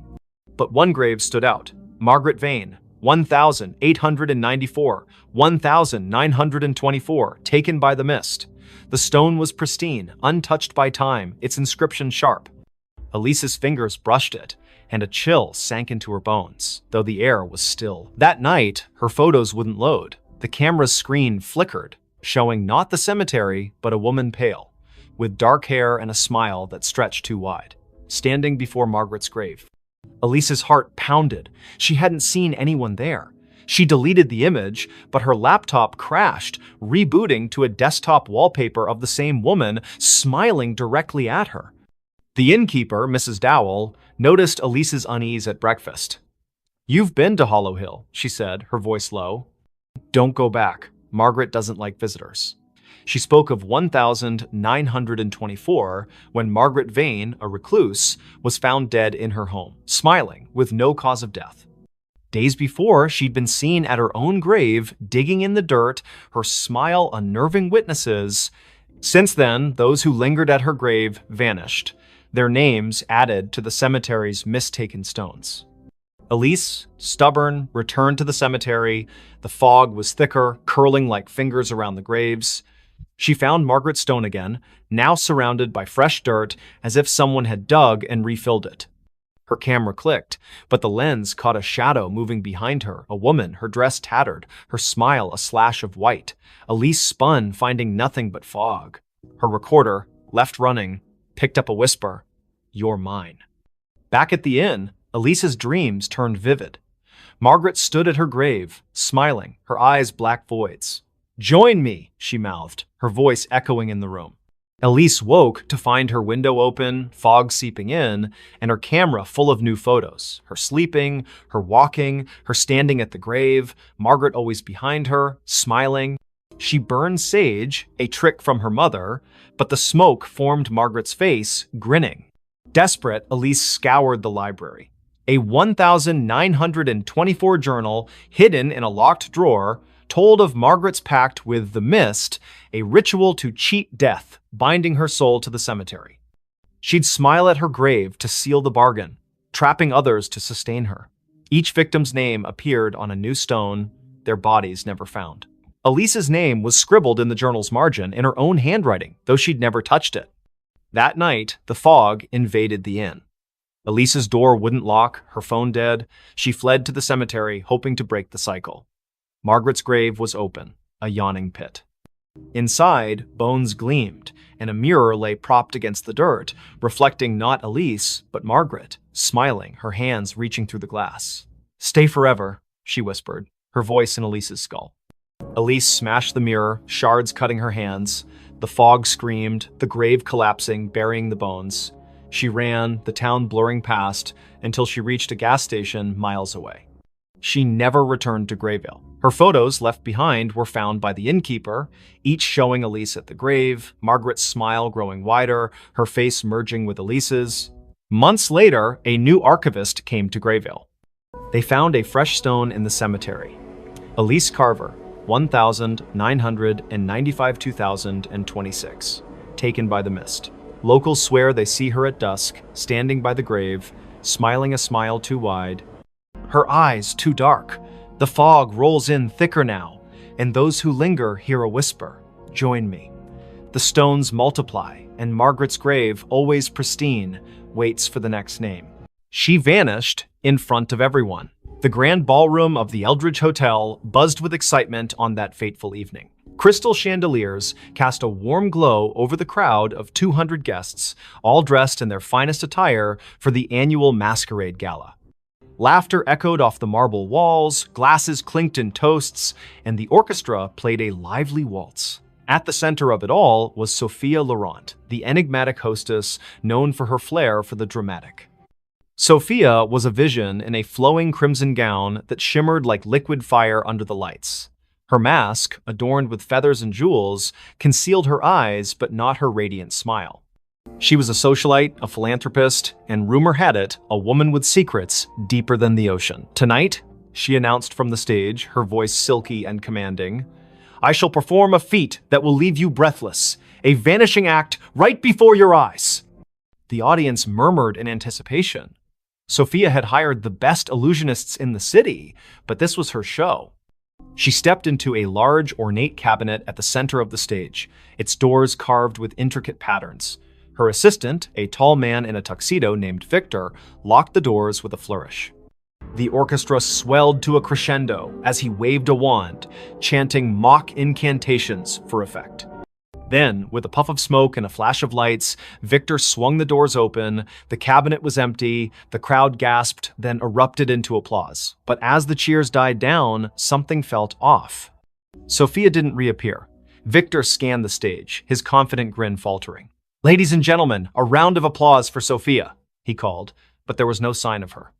But one grave stood out, Margaret Vane, 1,894, 1,924, taken by the mist. The stone was pristine, untouched by time, its inscription sharp. Elise's fingers brushed it, and a chill sank into her bones, though the air was still. That night, her photos wouldn't load. The camera's screen flickered, showing not the cemetery, but a woman pale, with dark hair and a smile that stretched too wide, standing before Margaret's grave. Elise's heart pounded. She hadn't seen anyone there. She deleted the image, but her laptop crashed, rebooting to a desktop wallpaper of the same woman smiling directly at her. The innkeeper, Mrs. Dowell, noticed Elise's unease at breakfast. "You've been to Hollow Hill," she said, her voice low. "Don't go back. Margaret doesn't like visitors." She spoke of 1,924 when Margaret Vane, a recluse, was found dead in her home, smiling, with no cause of death. Days before, she'd been seen at her own grave, digging in the dirt, her smile unnerving witnesses. Since then, those who lingered at her grave vanished, their names added to the cemetery's mistaken stones. Elise, stubborn, returned to the cemetery. The fog was thicker, curling like fingers around the graves. She found Margaret's stone again, now surrounded by fresh dirt, as if someone had dug and refilled it. Her camera clicked, but the lens caught a shadow moving behind her, a woman, her dress tattered, her smile a slash of white. Elise spun, finding nothing but fog. Her recorder, left running, picked up a whisper, "You're mine." Back at the inn, Elise's dreams turned vivid. Margaret stood at her grave, smiling, her eyes black voids. "Join me," she mouthed, her voice echoing in the room. Elise woke to find her window open, fog seeping in, and her camera full of new photos. Her sleeping, her walking, her standing at the grave, Margaret always behind her, smiling. She burned sage, a trick from her mother, but the smoke formed Margaret's face, grinning. Desperate, Elise scoured the library. A 1924 journal, hidden in a locked drawer, told of Margaret's pact with the mist, a ritual to cheat death, binding her soul to the cemetery. She'd smile at her grave to seal the bargain, trapping others to sustain her. Each victim's name appeared on a new stone, their bodies never found. Elise's name was scribbled in the journal's margin in her own handwriting, though she'd never touched it. That night, the fog invaded the inn. Elise's door wouldn't lock, her phone dead. She fled to the cemetery, hoping to break the cycle. Margaret's grave was open, a yawning pit. Inside, bones gleamed, and a mirror lay propped against the dirt, reflecting not Elise, but Margaret, smiling, her hands reaching through the glass. "Stay forever," she whispered, her voice in Elise's skull. Elise smashed the mirror, shards cutting her hands. The fog screamed, the grave collapsing, burying the bones. She ran, the town blurring past, until she reached a gas station miles away. She never returned to Grayville. Her photos left behind were found by the innkeeper, each showing Elise at the grave, Margaret's smile growing wider, her face merging with Elise's. Months later, a new archivist came to Grayville. They found a fresh stone in the cemetery. Elise Carver, 1995-2026, taken by the mist. Locals swear they see her at dusk, standing by the grave, smiling a smile too wide. Her eyes too dark. The fog rolls in thicker now, and those who linger hear a whisper, "Join me." The stones multiply, and Margaret's grave, always pristine, waits for the next name. She vanished in front of everyone. The grand ballroom of the Eldridge Hotel buzzed with excitement on that fateful evening. Crystal chandeliers cast a warm glow over the crowd of 200 guests, all dressed in their finest attire for the annual masquerade gala. Laughter echoed off the marble walls, glasses clinked in toasts, and the orchestra played a lively waltz. At the center of it all was Sophia Laurent, the enigmatic hostess known for her flair for the dramatic. Sophia was a vision in a flowing crimson gown that shimmered like liquid fire under the lights. Her mask, adorned with feathers and jewels, concealed her eyes but not her radiant smile. She was a socialite, a philanthropist, and rumor had it, a woman with secrets deeper than the ocean. "Tonight," she announced from the stage, her voice silky and commanding, "I shall perform a feat that will leave you breathless, a vanishing act right before your eyes." The audience murmured in anticipation. Sophia had hired the best illusionists in the city, but this was her show. She stepped into a large, ornate cabinet at the center of the stage, its doors carved with intricate patterns. Her assistant, a tall man in a tuxedo named Victor, locked the doors with a flourish. The orchestra swelled to a crescendo as he waved a wand, chanting mock incantations for effect. Then, with a puff of smoke and a flash of lights, Victor swung the doors open. The cabinet was empty, the crowd gasped, then erupted into applause. But as the cheers died down, something felt off. Sophia didn't reappear. Victor scanned the stage, his confident grin faltering. "Ladies and gentlemen, a round of applause for Sophia," he called, but there was no sign of her.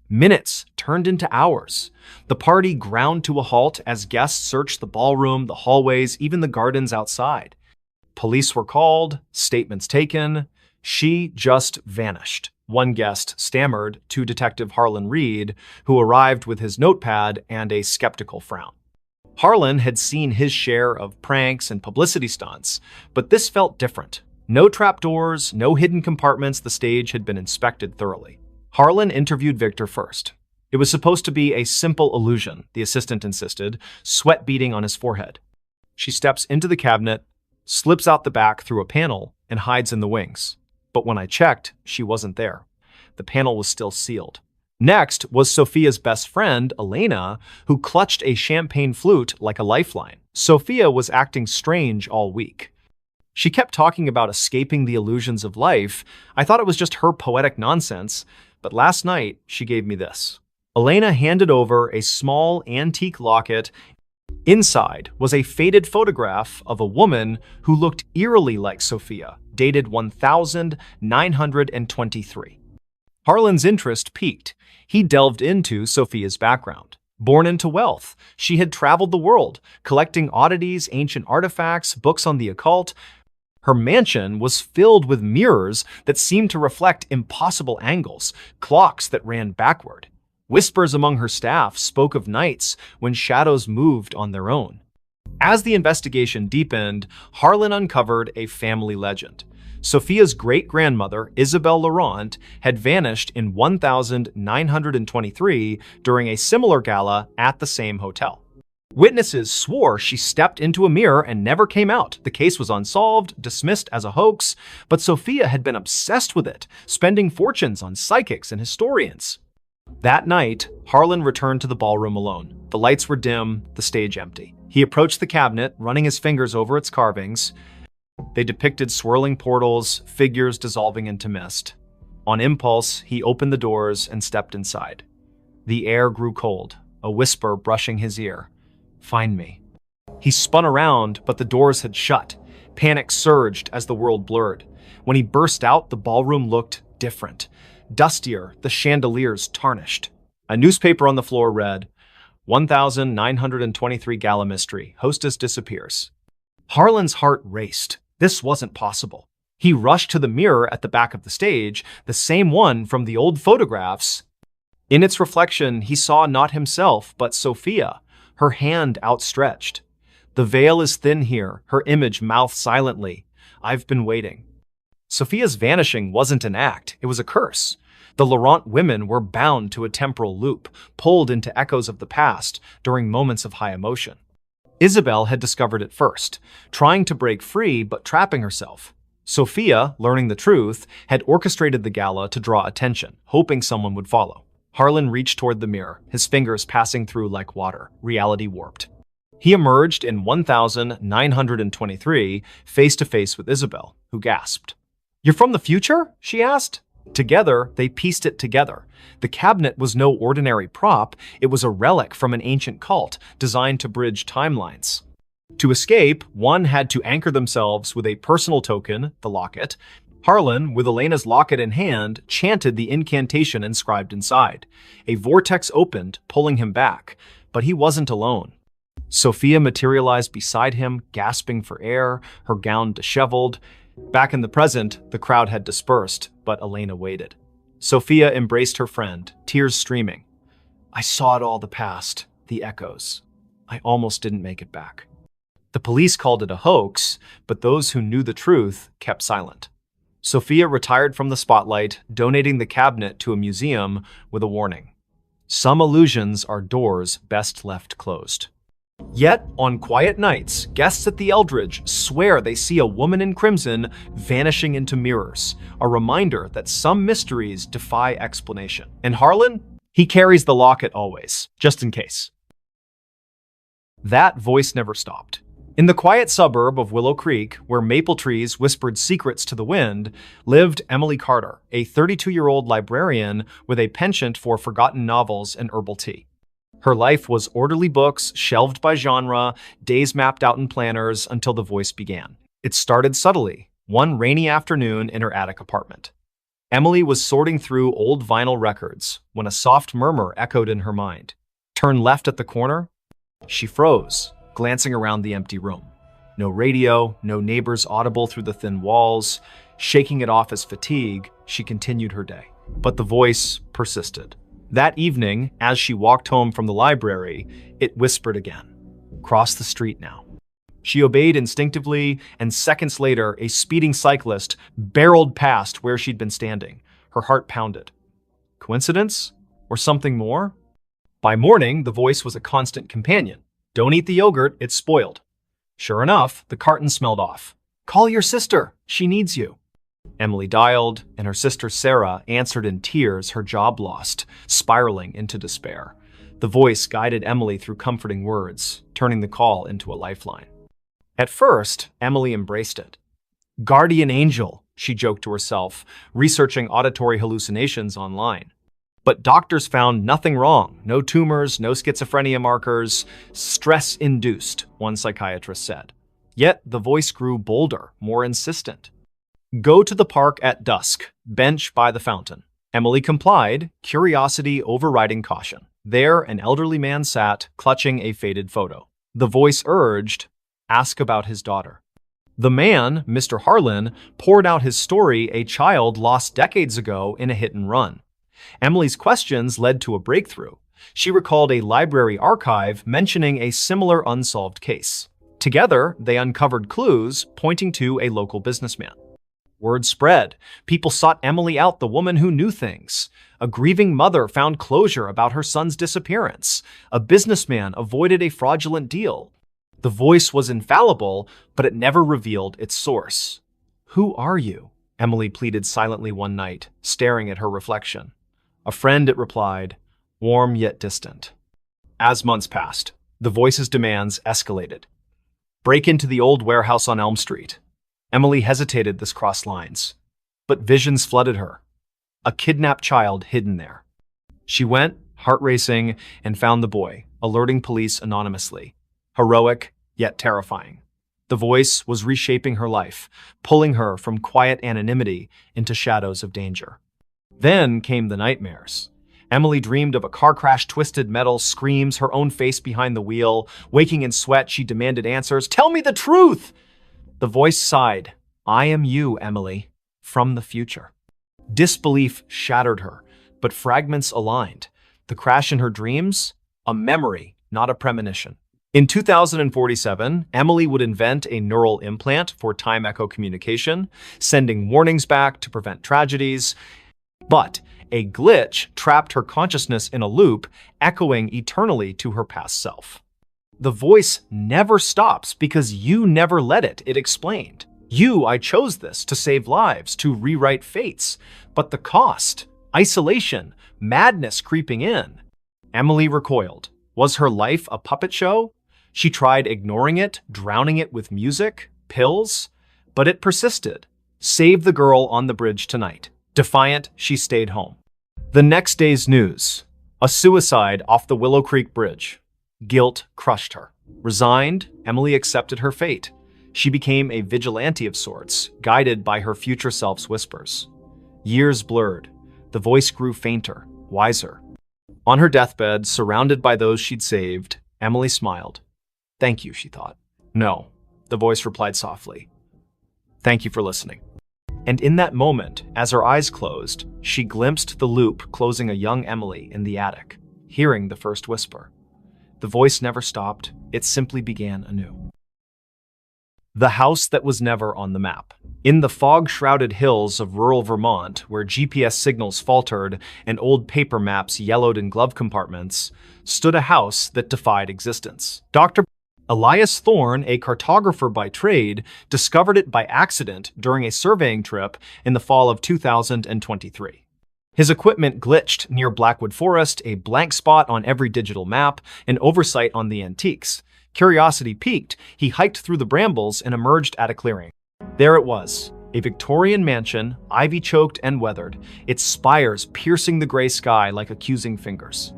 Minutes turned into hours. The party ground to a halt as guests searched the ballroom, the hallways, even the gardens outside. Police were called, statements taken. She just vanished. One guest stammered to Detective Harlan Reed, who arrived with his notepad and a skeptical frown. Harlan had seen his share of pranks and publicity stunts, but this felt different. No trapdoors, no hidden compartments, the stage had been inspected thoroughly. Harlan interviewed Victor first. It was supposed to be a simple illusion, the assistant insisted, sweat beading on his forehead. She steps into the cabinet, slips out the back through a panel, and hides in the wings. But when I checked, she wasn't there. The panel was still sealed. Next was Sophia's best friend, Elena, who clutched a champagne flute like a lifeline. Sophia was acting strange all week. She kept talking about escaping the illusions of life. I thought it was just her poetic nonsense, but last night she gave me this. Elena handed over a small antique locket Inside was a faded photograph of a woman who looked eerily like Sophia, dated 1923. Harlan's interest peaked. He delved into Sophia's background. Born into wealth, she had traveled the world, collecting oddities, ancient artifacts, books on the occult. Her mansion was filled with mirrors that seemed to reflect impossible angles, clocks that ran backward. Whispers among her staff spoke of nights when shadows moved on their own. As the investigation deepened, Harlan uncovered a family legend. Sophia's great-grandmother, Isabel Laurent, had vanished in 1923 during a similar gala at the same hotel. Witnesses swore she stepped into a mirror and never came out. The case was unsolved, dismissed as a hoax, but Sophia had been obsessed with it, spending fortunes on psychics and historians. That night, Harlan returned to the ballroom alone. The lights were dim, the stage empty. He approached the cabinet, running his fingers over its carvings. They depicted swirling portals, figures dissolving into mist. On impulse, he opened the doors and stepped inside. The air grew cold, a whisper brushing his ear. "Find me." He spun around, but the doors had shut. Panic surged as the world blurred. When he burst out, the ballroom looked different. Dustier, the chandeliers tarnished. A newspaper on the floor read, 1923 Gala Mystery, Hostess Disappears. Harlan's heart raced. This wasn't possible. He rushed to the mirror at the back of the stage, the same one from the old photographs. In its reflection, he saw not himself, but Sophia, her hand outstretched. "The veil is thin here," her image mouthed silently. "I've been waiting." Sophia's vanishing wasn't an act, it was a curse. The Laurent women were bound to a temporal loop, pulled into echoes of the past during moments of high emotion. Isabel had discovered it first, trying to break free but trapping herself. Sophia, learning the truth, had orchestrated the gala to draw attention, hoping someone would follow. Harlan reached toward the mirror, his fingers passing through like water, reality warped. He emerged in 1923, face to face with Isabel, who gasped. "You're from the future?" she asked. Together, they pieced it together. The cabinet was no ordinary prop, it was a relic from an ancient cult designed to bridge timelines. To escape, one had to anchor themselves with a personal token, the locket. Harlan, with Elena's locket in hand, chanted the incantation inscribed inside. A vortex opened, pulling him back, but he wasn't alone. Sophia materialized beside him, gasping for air, her gown disheveled. Back in the present, the crowd had dispersed, but Elena waited. Sophia embraced her friend, tears streaming. "I saw it all, the past, the echoes. I almost didn't make it back." The police called it a hoax, but those who knew the truth kept silent. Sophia retired from the spotlight, donating the cabinet to a museum with a warning. Some illusions are doors best left closed. Yet, on quiet nights, guests at the Eldridge swear they see a woman in crimson vanishing into mirrors, a reminder that some mysteries defy explanation. And Harlan? He carries the locket always, just in case. That voice never stopped. In the quiet suburb of Willow Creek, where maple trees whispered secrets to the wind, lived Emily Carter, a 32-year-old librarian with a penchant for forgotten novels and herbal tea. Her life was orderly books, shelved by genre, days mapped out in planners until the voice began. It started subtly, one rainy afternoon in her attic apartment. Emily was sorting through old vinyl records when a soft murmur echoed in her mind. "Turn left at the corner." She froze, glancing around the empty room. No radio, no neighbors audible through the thin walls. Shaking it off as fatigue, she continued her day. But the voice persisted. That evening, as she walked home from the library, it whispered again. "Cross the street now." She obeyed instinctively, and seconds later, a speeding cyclist barreled past where she'd been standing. Her heart pounded. Coincidence? Or something more? By morning, the voice was a constant companion. "Don't eat the yogurt, it's spoiled." Sure enough, the carton smelled off. "Call your sister, she needs you." Emily dialed, and her sister Sarah answered in tears, her job lost, spiraling into despair. The voice guided Emily through comforting words, turning the call into a lifeline. At first, Emily embraced it. "Guardian angel," she joked to herself, researching auditory hallucinations online. But doctors found nothing wrong. No tumors, no schizophrenia markers. Stress-induced, one psychiatrist said. Yet the voice grew bolder, more insistent. Go to the park at dusk, bench by the fountain. Emily complied, curiosity overriding caution. There, an elderly man sat, clutching a faded photo. The voice urged, ask about his daughter. The man, Mr. Harlan, poured out his story, a child lost decades ago in a hit and run. Emily's questions led to a breakthrough. She recalled a library archive mentioning a similar unsolved case. Together, they uncovered clues pointing to a local businessman. Word spread. People sought Emily out, the woman who knew things. A grieving mother found closure about her son's disappearance. A businessman avoided a fraudulent deal. The voice was infallible, but it never revealed its source. Who are you? Emily pleaded silently one night, staring at her reflection. A friend, it replied, warm yet distant. As months passed, the voice's demands escalated. Break into the old warehouse on Elm Street. Emily hesitated this crossed lines, but visions flooded her. A kidnapped child hidden there. She went, heart racing, and found the boy, alerting police anonymously. Heroic, yet terrifying. The voice was reshaping her life, pulling her from quiet anonymity into shadows of danger. Then came the nightmares. Emily dreamed of a car crash, twisted metal, screams, her own face behind the wheel. Waking in sweat, she demanded answers. Tell me the truth! The voice sighed. I am you, Emily, from the future. Disbelief shattered her, but fragments aligned. The crash in her dreams? A memory, not a premonition. In 2047, Emily would invent a neural implant for time echo communication, sending warnings back to prevent tragedies. But a glitch trapped her consciousness in a loop, echoing eternally to her past self. The voice never stops because you never let it, it explained. I chose this to save lives, to rewrite fates. But the cost, isolation, madness creeping in. Emily recoiled. Was her life a puppet show? She tried ignoring it, drowning it with music, pills, but it persisted. Save the girl on the bridge tonight. Defiant, she stayed home. The next day's news. A suicide off the Willow Creek Bridge. Guilt crushed her. Resigned, Emily accepted her fate. She became a vigilante of sorts, guided by her future self's whispers. Years blurred. The voice grew fainter, wiser. On her deathbed, surrounded by those she'd saved, Emily smiled. Thank you, she thought. No, the voice replied softly. Thank you for listening. And in that moment, as her eyes closed, she glimpsed the loop closing a young Emily in the attic, hearing the first whisper. The voice never stopped, it simply began anew. The house that was never on the map. In the fog-shrouded hills of rural Vermont, where GPS signals faltered and old paper maps yellowed in glove compartments, stood a house that defied existence. Dr. Elias Thorne, a cartographer by trade, discovered it by accident during a surveying trip in the fall of 2023. His equipment glitched near Blackwood Forest, a blank spot on every digital map, an oversight on the antiques. Curiosity piqued, he hiked through the brambles and emerged at a clearing. There it was, a Victorian mansion, ivy-choked and weathered, its spires piercing the gray sky like accusing fingers.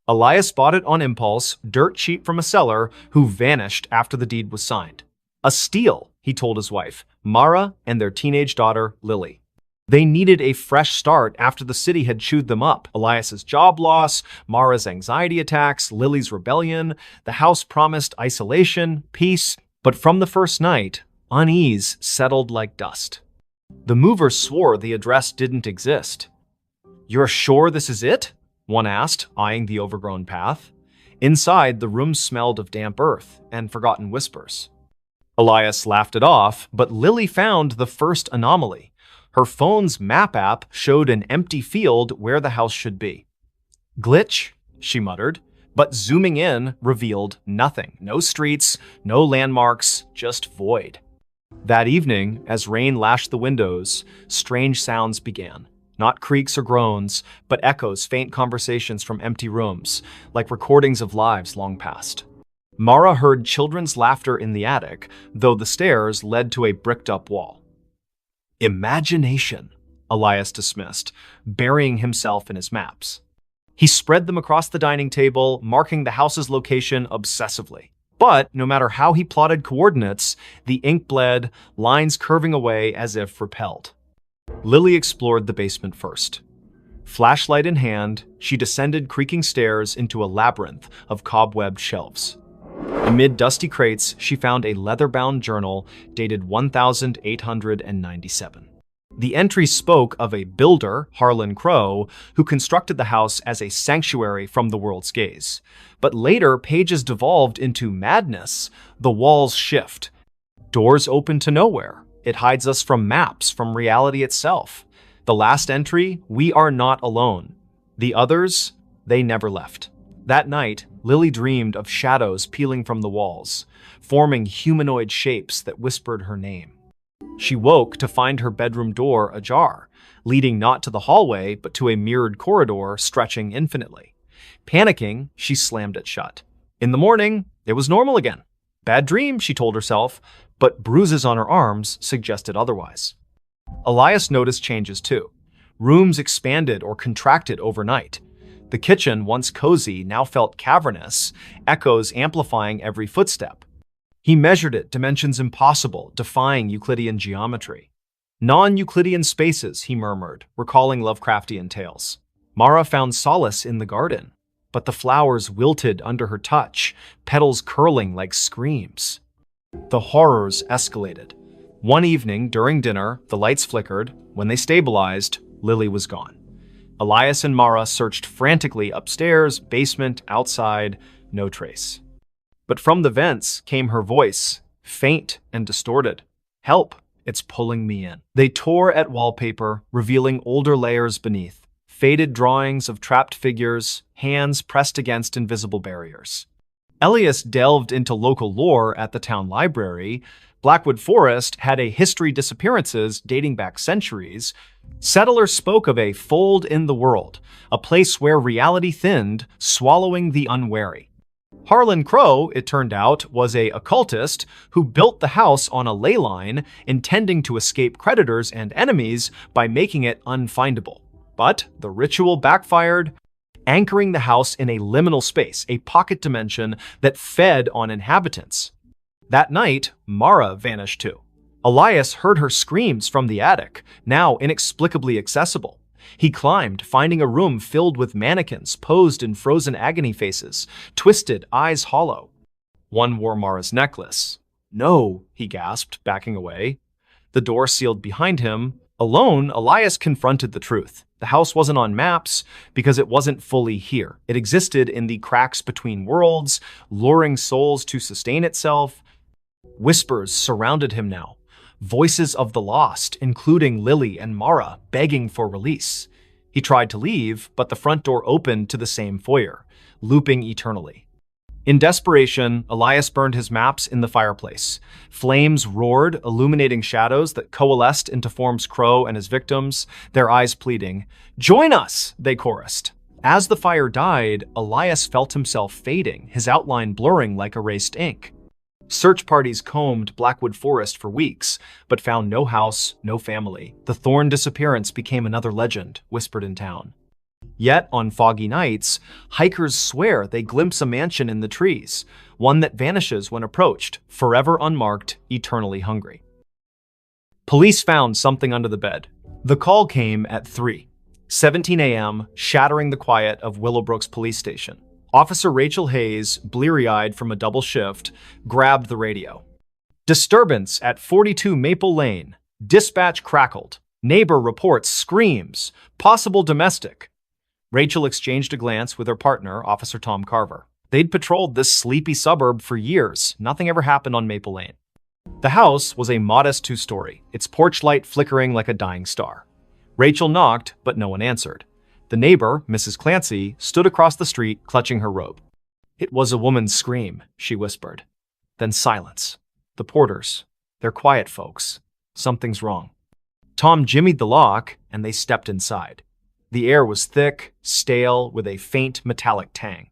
Elias bought it on impulse, dirt cheap from a seller who vanished after the deed was signed. A steal, he told his wife, Mara, and their teenage daughter, Lily. They needed a fresh start after the city had chewed them up. Elias's job loss, Mara's anxiety attacks, Lily's rebellion. The house promised isolation, peace, but from the first night, unease settled like dust. The movers swore the address didn't exist. You're sure this is it? One asked, eyeing the overgrown path. Inside, the room smelled of damp earth and forgotten whispers. Elias laughed it off, but Lily found the first anomaly. Her phone's map app showed an empty field where the house should be. Glitch, she muttered, but zooming in revealed nothing. No streets, no landmarks, just void. That evening, as rain lashed the windows, strange sounds began. Not creaks or groans, but echoes, faint conversations from empty rooms, like recordings of lives long past. Mara heard children's laughter in the attic, though the stairs led to a bricked-up wall. Imagination, Elias dismissed, burying himself in his maps. He spread them across the dining table, marking the house's location obsessively. But no matter how he plotted coordinates, the ink bled, lines curving away as if repelled. Lily explored the basement first. Flashlight in hand, she descended creaking stairs into a labyrinth of cobwebbed shelves. Amid dusty crates, she found a leather-bound journal dated 1897. The entry spoke of a builder, Harlan Crow, who constructed the house as a sanctuary from the world's gaze. But later, pages devolved into madness. The walls shift. Doors open to nowhere. It hides us from maps, from reality itself. The last entry, we are not alone. The others, they never left. That night, Lily dreamed of shadows peeling from the walls, forming humanoid shapes that whispered her name. She woke to find her bedroom door ajar, leading not to the hallway, but to a mirrored corridor stretching infinitely. Panicking, she slammed it shut. In the morning, it was normal again. Bad dream, she told herself, but bruises on her arms suggested otherwise. Elias noticed changes too. Rooms expanded or contracted overnight. The kitchen, once cozy, now felt cavernous, echoes amplifying every footstep. He measured it, dimensions impossible, defying Euclidean geometry. Non-Euclidean spaces, he murmured, recalling Lovecraftian tales. Mara found solace in the garden, but the flowers wilted under her touch, petals curling like screams. The horrors escalated. One evening, during dinner, the lights flickered. When they stabilized, Lily was gone. Elias and Mara searched frantically upstairs, basement, outside, no trace. But from the vents came her voice, faint and distorted. Help, it's pulling me in. They tore at wallpaper, revealing older layers beneath. Faded drawings of trapped figures, hands pressed against invisible barriers. Elias delved into local lore at the town library. Blackwood Forest had a history of disappearances dating back centuries. Settlers spoke of a fold in the world, a place where reality thinned, swallowing the unwary. Harlan Crow, it turned out, was an occultist who built the house on a ley line, intending to escape creditors and enemies by making it unfindable. But the ritual backfired, anchoring the house in a liminal space, a pocket dimension that fed on inhabitants. That night, Mara vanished too. Elias heard her screams from the attic, now inexplicably accessible. He climbed, finding a room filled with mannequins posed in frozen agony faces, twisted, eyes hollow. One wore Mara's necklace. No, he gasped, backing away. The door sealed behind him. Alone, Elias confronted the truth. The house wasn't on maps because it wasn't fully here. It existed in the cracks between worlds, luring souls to sustain itself. Whispers surrounded him now. Voices of the lost, including Lily and Mara, begging for release. He tried to leave, but the front door opened to the same foyer, looping eternally. In desperation, Elias burned his maps in the fireplace. Flames roared, illuminating shadows that coalesced into forms Crow and his victims, their eyes pleading. "Join us!" they chorused. As the fire died, Elias felt himself fading, his outline blurring like erased ink. Search parties combed Blackwood Forest for weeks, but found no house, no family. The Thorn disappearance became another legend, whispered in town. Yet, on foggy nights, hikers swear they glimpse a mansion in the trees, one that vanishes when approached, forever unmarked, eternally hungry. Police found something under the bed. The call came at 3:17 a.m., shattering the quiet of Willowbrook's police station. Officer Rachel Hayes, bleary-eyed from a double shift, grabbed the radio. "Disturbance at 42 Maple Lane. Dispatch crackled. Neighbor reports screams. Possible domestic." Rachel exchanged a glance with her partner, Officer Tom Carver. They'd patrolled this sleepy suburb for years. Nothing ever happened on Maple Lane. The house was a modest two-story, its porch light flickering like a dying star. Rachel knocked, but no one answered. The neighbor, Mrs. Clancy, stood across the street, clutching her robe. "It was a woman's scream," she whispered. Then silence. The porters. They're quiet folks. Something's wrong. Tom jimmied the lock, and they stepped inside. The air was thick, stale, with a faint metallic tang.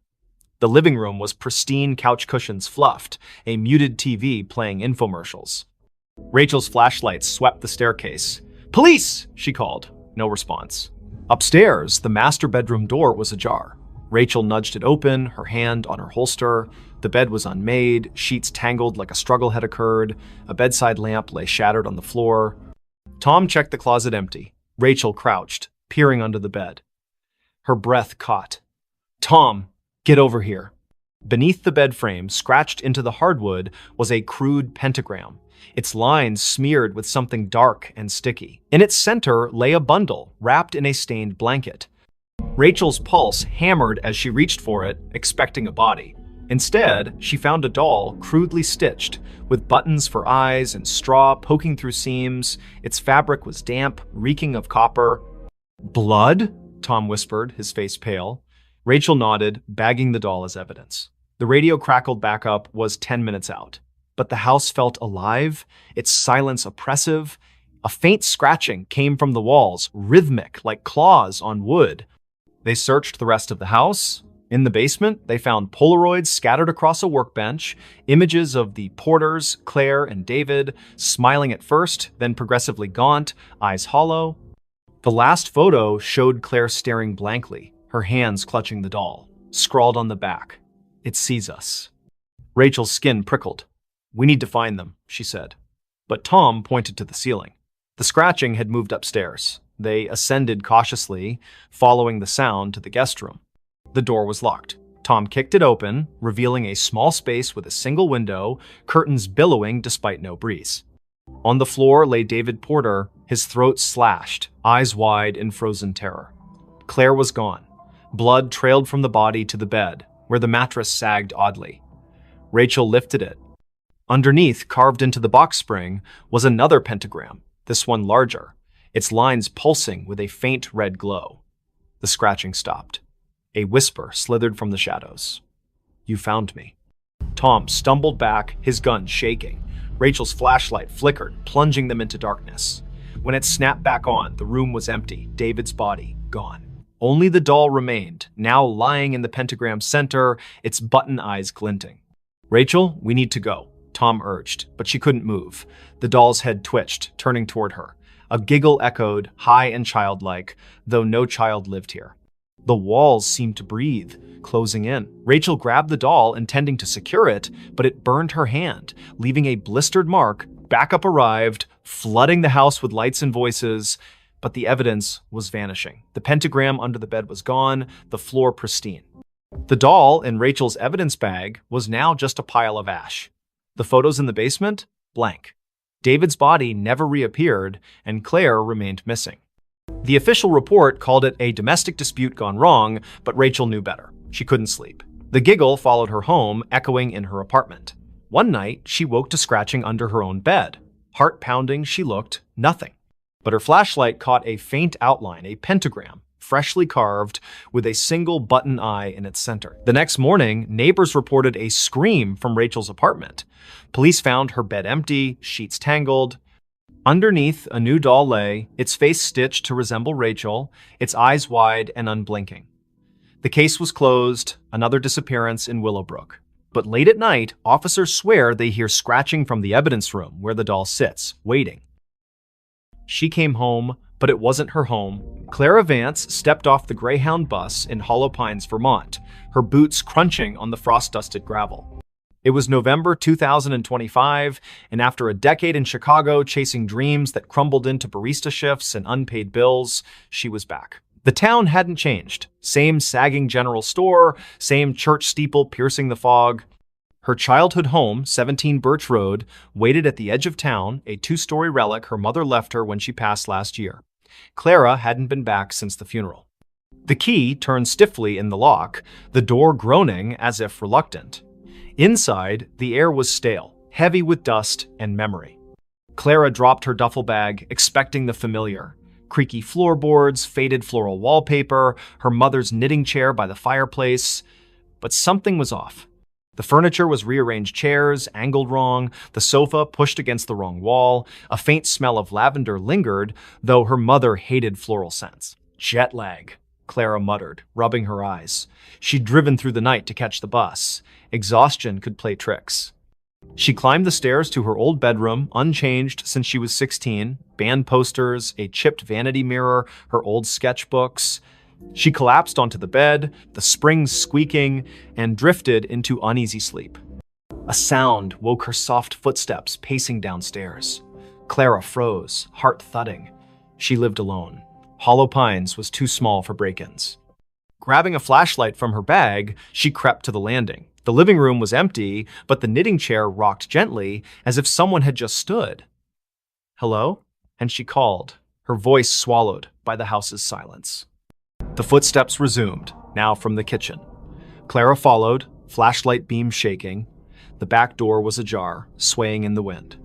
The living room was pristine, couch cushions fluffed, a muted TV playing infomercials. Rachel's flashlight swept the staircase. "Police!" she called. No response. Upstairs, the master bedroom door was ajar. Rachel nudged it open, her hand on her holster. The bed was unmade, sheets tangled like a struggle had occurred. A bedside lamp lay shattered on the floor. Tom checked the closet empty. Rachel crouched, peering under the bed. Her breath caught. "Tom, get over here." Beneath the bed frame, scratched into the hardwood, was a crude pentagram, its lines smeared with something dark and sticky. In its center lay a bundle, wrapped in a stained blanket. Rachel's pulse hammered as she reached for it, expecting a body. Instead, she found a doll crudely stitched, with buttons for eyes and straw poking through seams. Its fabric was damp, reeking of copper. "Blood?" Tom whispered, his face pale. Rachel nodded, bagging the doll as evidence. The radio crackled back up, was 10 minutes out. But the house felt alive, its silence oppressive. A faint scratching came from the walls, rhythmic, like claws on wood. They searched the rest of the house. In the basement, they found Polaroids scattered across a workbench, images of the Porters, Claire and David, smiling at first, then progressively gaunt, eyes hollow. The last photo showed Claire staring blankly, her hands clutching the doll. Scrawled on the back, "It sees us." Rachel's skin prickled. "We need to find them," she said. But Tom pointed to the ceiling. The scratching had moved upstairs. They ascended cautiously, following the sound to the guest room. The door was locked. Tom kicked it open, revealing a small space with a single window, curtains billowing despite no breeze. On the floor lay David Porter, his throat slashed, eyes wide in frozen terror. Claire was gone. Blood trailed from the body to the bed, where the mattress sagged oddly. Rachel lifted it. Underneath, carved into the box spring, was another pentagram, this one larger, its lines pulsing with a faint red glow. The scratching stopped. A whisper slithered from the shadows. "You found me." Tom stumbled back, his gun shaking. Rachel's flashlight flickered, plunging them into darkness. When it snapped back on, the room was empty, David's body gone. Only the doll remained, now lying in the pentagram's center, its button eyes glinting. "Rachel, we need to go," Tom urged, but she couldn't move. The doll's head twitched, turning toward her. A giggle echoed, high and childlike, though no child lived here. The walls seemed to breathe, closing in. Rachel grabbed the doll, intending to secure it, but it burned her hand, leaving a blistered mark. Backup arrived, flooding the house with lights and voices, but the evidence was vanishing. The pentagram under the bed was gone, the floor pristine. The doll in Rachel's evidence bag was now just a pile of ash. The photos in the basement? Blank. David's body never reappeared, and Claire remained missing. The official report called it a domestic dispute gone wrong, but Rachel knew better. She couldn't sleep. The giggle followed her home, echoing in her apartment. One night, she woke to scratching under her own bed. Heart pounding, she looked, nothing. But her flashlight caught a faint outline, a pentagram, freshly carved, with a single button eye in its center. The next morning, neighbors reported a scream from Rachel's apartment. Police found her bed empty, sheets tangled. Underneath, a new doll lay, its face stitched to resemble Rachel, its eyes wide and unblinking. The case was closed, another disappearance in Willowbrook. But late at night, officers swear they hear scratching from the evidence room where the doll sits, waiting. She came home, but it wasn't her home. Clara Vance stepped off the Greyhound bus in Hollow Pines, Vermont, her boots crunching on the frost-dusted gravel. It was November 2025, and after a decade in Chicago chasing dreams that crumbled into barista shifts and unpaid bills, she was back. The town hadn't changed. Same sagging general store, same church steeple piercing the fog. Her childhood home, 17 Birch Road, waited at the edge of town, a two-story relic her mother left her when she passed last year. Clara hadn't been back since the funeral. The key turned stiffly in the lock, the door groaning as if reluctant. Inside, the air was stale, heavy with dust and memory. Clara dropped her duffel bag, expecting the familiar. Creaky floorboards, faded floral wallpaper, her mother's knitting chair by the fireplace. But something was off. The furniture was rearranged chairs, angled wrong, the sofa pushed against the wrong wall. A faint smell of lavender lingered, though her mother hated floral scents. "Jet lag," Clara muttered, rubbing her eyes. She'd driven through the night to catch the bus. Exhaustion could play tricks. She climbed the stairs to her old bedroom, unchanged since she was 16, band posters, a chipped vanity mirror, her old sketchbooks. She collapsed onto the bed, the springs squeaking, and drifted into uneasy sleep. A sound woke her soft footsteps pacing downstairs. Clara froze, heart thudding. She lived alone. Hollow Pines was too small for break-ins. Grabbing a flashlight from her bag, she crept to the landing. The living room was empty, but the knitting chair rocked gently as if someone had just stood. "Hello?" And she called, her voice swallowed by the house's silence. The footsteps resumed, now from the kitchen. Clara followed, flashlight beam shaking. The back door was ajar, swaying in the wind.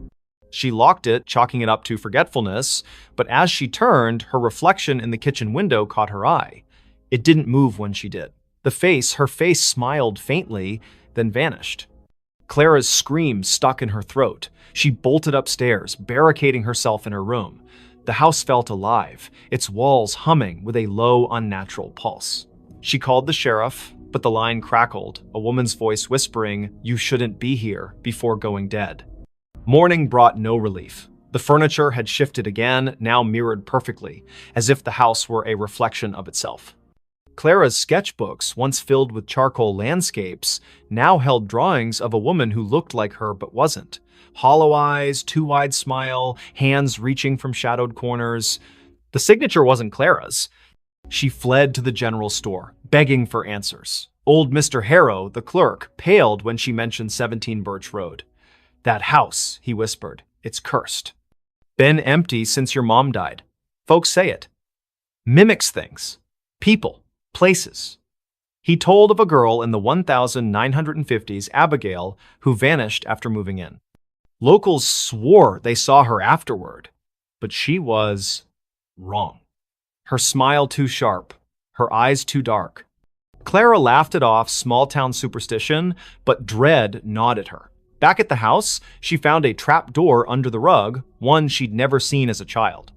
She locked it, chalking it up to forgetfulness, but as she turned, her reflection in the kitchen window caught her eye. It didn't move when she did. Her face smiled faintly, then vanished. Clara's scream stuck in her throat. She bolted upstairs, barricading herself in her room. The house felt alive, its walls humming with a low, unnatural pulse. She called the sheriff, but the line crackled, a woman's voice whispering, "You shouldn't be here," before going dead. Morning brought no relief. The furniture had shifted again, now mirrored perfectly, as if the house were a reflection of itself. Clara's sketchbooks, once filled with charcoal landscapes, now held drawings of a woman who looked like her but wasn't. Hollow eyes, too wide smile, hands reaching from shadowed corners. The signature wasn't Clara's. She fled to the general store, begging for answers. Old Mr. Harrow, the clerk, paled when she mentioned 17 Birch Road. "That house," he whispered, "it's cursed. Been empty since your mom died. Folks say it. Mimics things. People. Places." He told of a girl in the 1950s, Abigail, who vanished after moving in. Locals swore they saw her afterward, but she was wrong. Her smile too sharp, her eyes too dark. Clara laughed it off small-town superstition, but dread gnawed at her. Back at the house, she found a trap door under the rug, one she'd never seen as a child.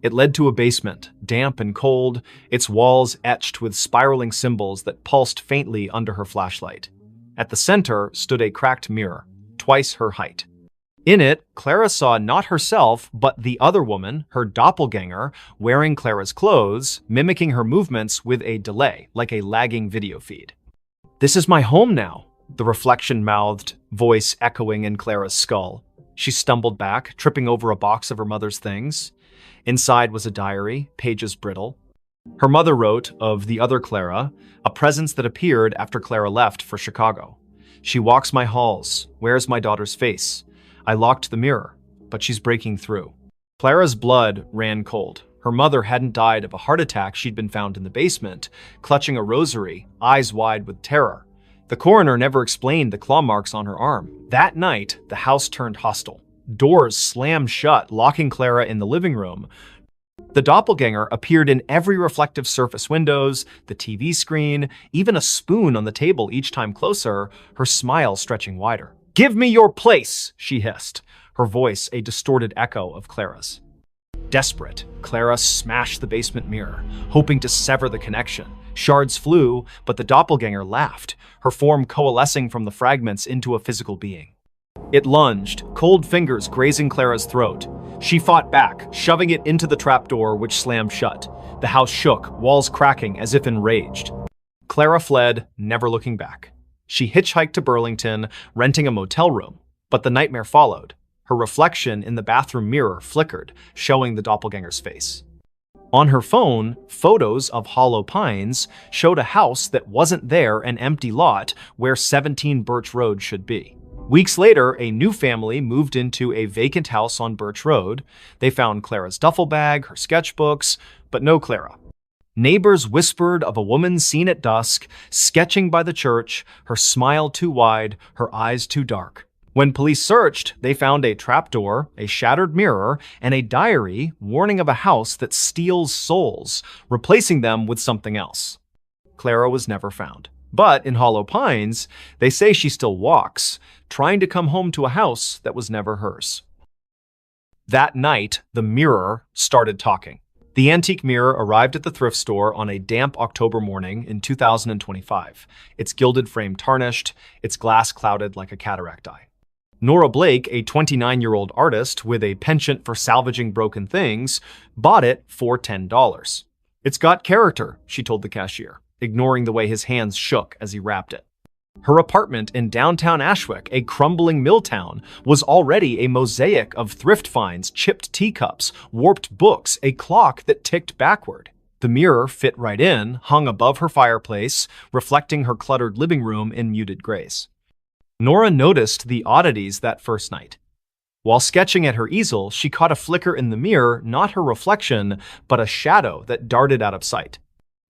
It led to a basement, damp and cold, its walls etched with spiraling symbols that pulsed faintly under her flashlight. At the center stood a cracked mirror, twice her height. In it, Clara saw not herself, but the other woman, her doppelganger, wearing Clara's clothes, mimicking her movements with a delay, like a lagging video feed. "This is my home now," the reflection-mouthed, voice echoing in Clara's skull. She stumbled back, tripping over a box of her mother's things. Inside was a diary, pages brittle. Her mother wrote of the other Clara, a presence that appeared after Clara left for Chicago. "She walks my halls, wears my daughter's face. I locked the mirror, but she's breaking through." Clara's blood ran cold. Her mother hadn't died of a heart attack. She'd been found in the basement, clutching a rosary, eyes wide with terror. The coroner never explained the claw marks on her arm. That night, the house turned hostile. Doors slammed shut, locking Clara in the living room. The doppelganger appeared in every reflective surface: windows, the TV screen, even a spoon on the table each time closer, her smile stretching wider. "Give me your place," she hissed, her voice a distorted echo of Clara's. Desperate, Clara smashed the basement mirror, hoping to sever the connection. Shards flew, but the doppelganger laughed, her form coalescing from the fragments into a physical being. It lunged, cold fingers grazing Clara's throat. She fought back, shoving it into the trapdoor, which slammed shut. The house shook, walls cracking as if enraged. Clara fled, never looking back. She hitchhiked to Burlington, renting a motel room. But the nightmare followed. Her reflection in the bathroom mirror flickered, showing the doppelganger's face. On her phone, photos of Hollow Pines showed a house that wasn't there, an empty lot where 17 Birch Road should be. Weeks later, a new family moved into a vacant house on Birch Road. They found Clara's duffel bag, her sketchbooks, but no Clara. Neighbors whispered of a woman seen at dusk, sketching by the church, her smile too wide, her eyes too dark. When police searched, they found a trapdoor, a shattered mirror, and a diary warning of a house that steals souls, replacing them with something else. Clara was never found. But in Hollow Pines, they say she still walks, trying to come home to a house that was never hers. That night, the mirror started talking. The antique mirror arrived at the thrift store on a damp October morning in 2025, its gilded frame tarnished, its glass clouded like a cataract eye. Nora Blake, a 29-year-old artist with a penchant for salvaging broken things, bought it for $10. "It's got character," she told the cashier, ignoring the way his hands shook as he wrapped it. Her apartment in downtown Ashwick, a crumbling mill town, was already a mosaic of thrift finds, chipped teacups, warped books, a clock that ticked backward. The mirror fit right in, hung above her fireplace, reflecting her cluttered living room in muted grays. Nora noticed the oddities that first night. While sketching at her easel, she caught a flicker in the mirror, not her reflection, but a shadow that darted out of sight.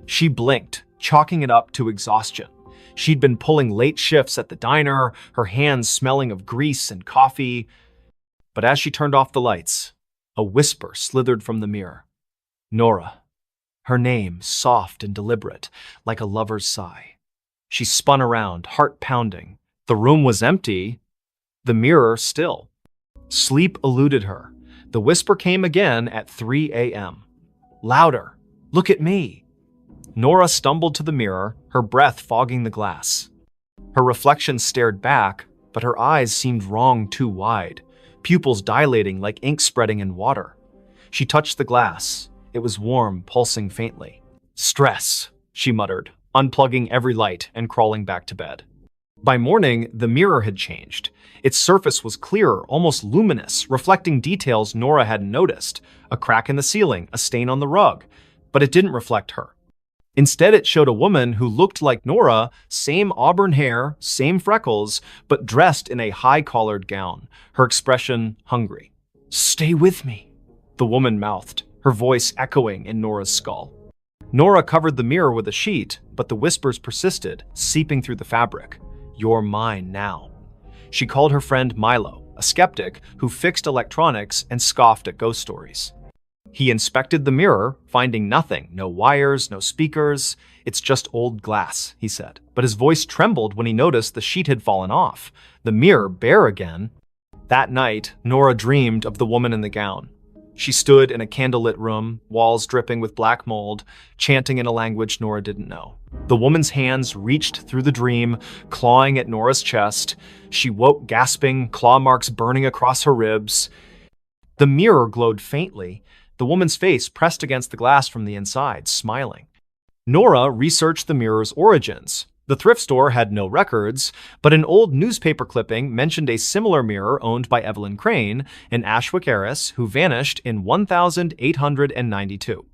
She blinked, chalking it up to exhaustion. She'd been pulling late shifts at the diner, her hands smelling of grease and coffee. But as she turned off the lights, a whisper slithered from the mirror. Nora. Her name, soft and deliberate, like a lover's sigh. She spun around, heart pounding. The room was empty, the mirror still. Sleep eluded her. The whisper came again at 3 a.m. Louder. Look at me. Nora stumbled to the mirror, her breath fogging the glass. Her reflection stared back, but her eyes seemed wrong too wide, pupils dilating like ink spreading in water. She touched the glass. It was warm, pulsing faintly. Stress, she muttered, unplugging every light and crawling back to bed. By morning, the mirror had changed. Its surface was clearer, almost luminous, reflecting details Nora hadn't noticed. A crack in the ceiling, a stain on the rug. But it didn't reflect her. Instead, it showed a woman who looked like Nora, same auburn hair, same freckles, but dressed in a high-collared gown, her expression hungry. "Stay with me," the woman mouthed, her voice echoing in Nora's skull. Nora covered the mirror with a sheet, but the whispers persisted, seeping through the fabric. "You're mine now." She called her friend Milo, a skeptic who fixed electronics and scoffed at ghost stories. He inspected the mirror, finding nothing, no wires, no speakers. "It's just old glass," he said. But his voice trembled when he noticed the sheet had fallen off, the mirror bare again. That night, Nora dreamed of the woman in the gown. She stood in a candlelit room, walls dripping with black mold, chanting in a language Nora didn't know. The woman's hands reached through the dream, clawing at Nora's chest. She woke gasping, claw marks burning across her ribs. The mirror glowed faintly, the woman's face pressed against the glass from the inside, smiling. Nora researched the mirror's origins. The thrift store had no records, but an old newspaper clipping mentioned a similar mirror owned by Evelyn Crane, an Ashwick heiress who vanished in 1892.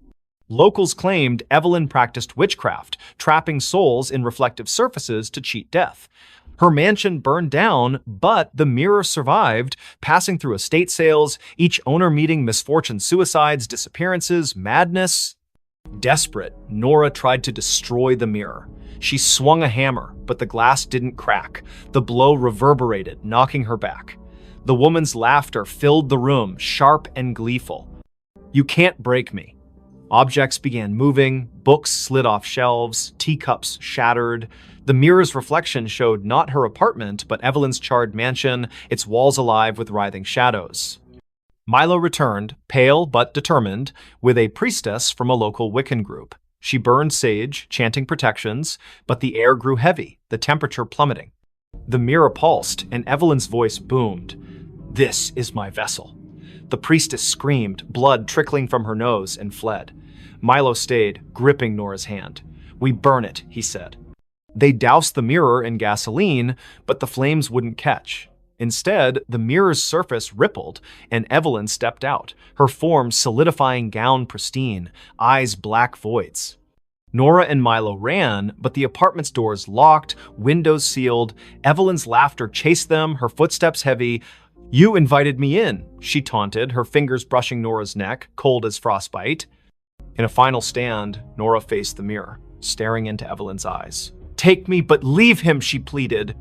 Locals claimed Evelyn practiced witchcraft, trapping souls in reflective surfaces to cheat death. Her mansion burned down, but the mirror survived, passing through estate sales, each owner meeting misfortune, suicides, disappearances, madness. Desperate, Nora tried to destroy the mirror. She swung a hammer, but the glass didn't crack. The blow reverberated, knocking her back. The woman's laughter filled the room, sharp and gleeful. "You can't break me." Objects began moving, books slid off shelves, teacups shattered. The mirror's reflection showed not her apartment, but Evelyn's charred mansion, its walls alive with writhing shadows. Milo returned, pale but determined, with a priestess from a local Wiccan group. She burned sage, chanting protections, but the air grew heavy, the temperature plummeting. The mirror pulsed, and Evelyn's voice boomed. "This is my vessel." The priestess screamed, blood trickling from her nose, and fled. Milo stayed, gripping Nora's hand. "We burn it," he said. They doused the mirror in gasoline, but the flames wouldn't catch. Instead, the mirror's surface rippled, and Evelyn stepped out, her form solidifying, gown pristine, eyes black voids. Nora and Milo ran, but the apartment's doors locked, windows sealed. Evelyn's laughter chased them, her footsteps heavy. "You invited me in," she taunted, her fingers brushing Nora's neck, cold as frostbite. In a final stand, Nora faced the mirror, staring into Evelyn's eyes. "Take me, but leave him," she pleaded.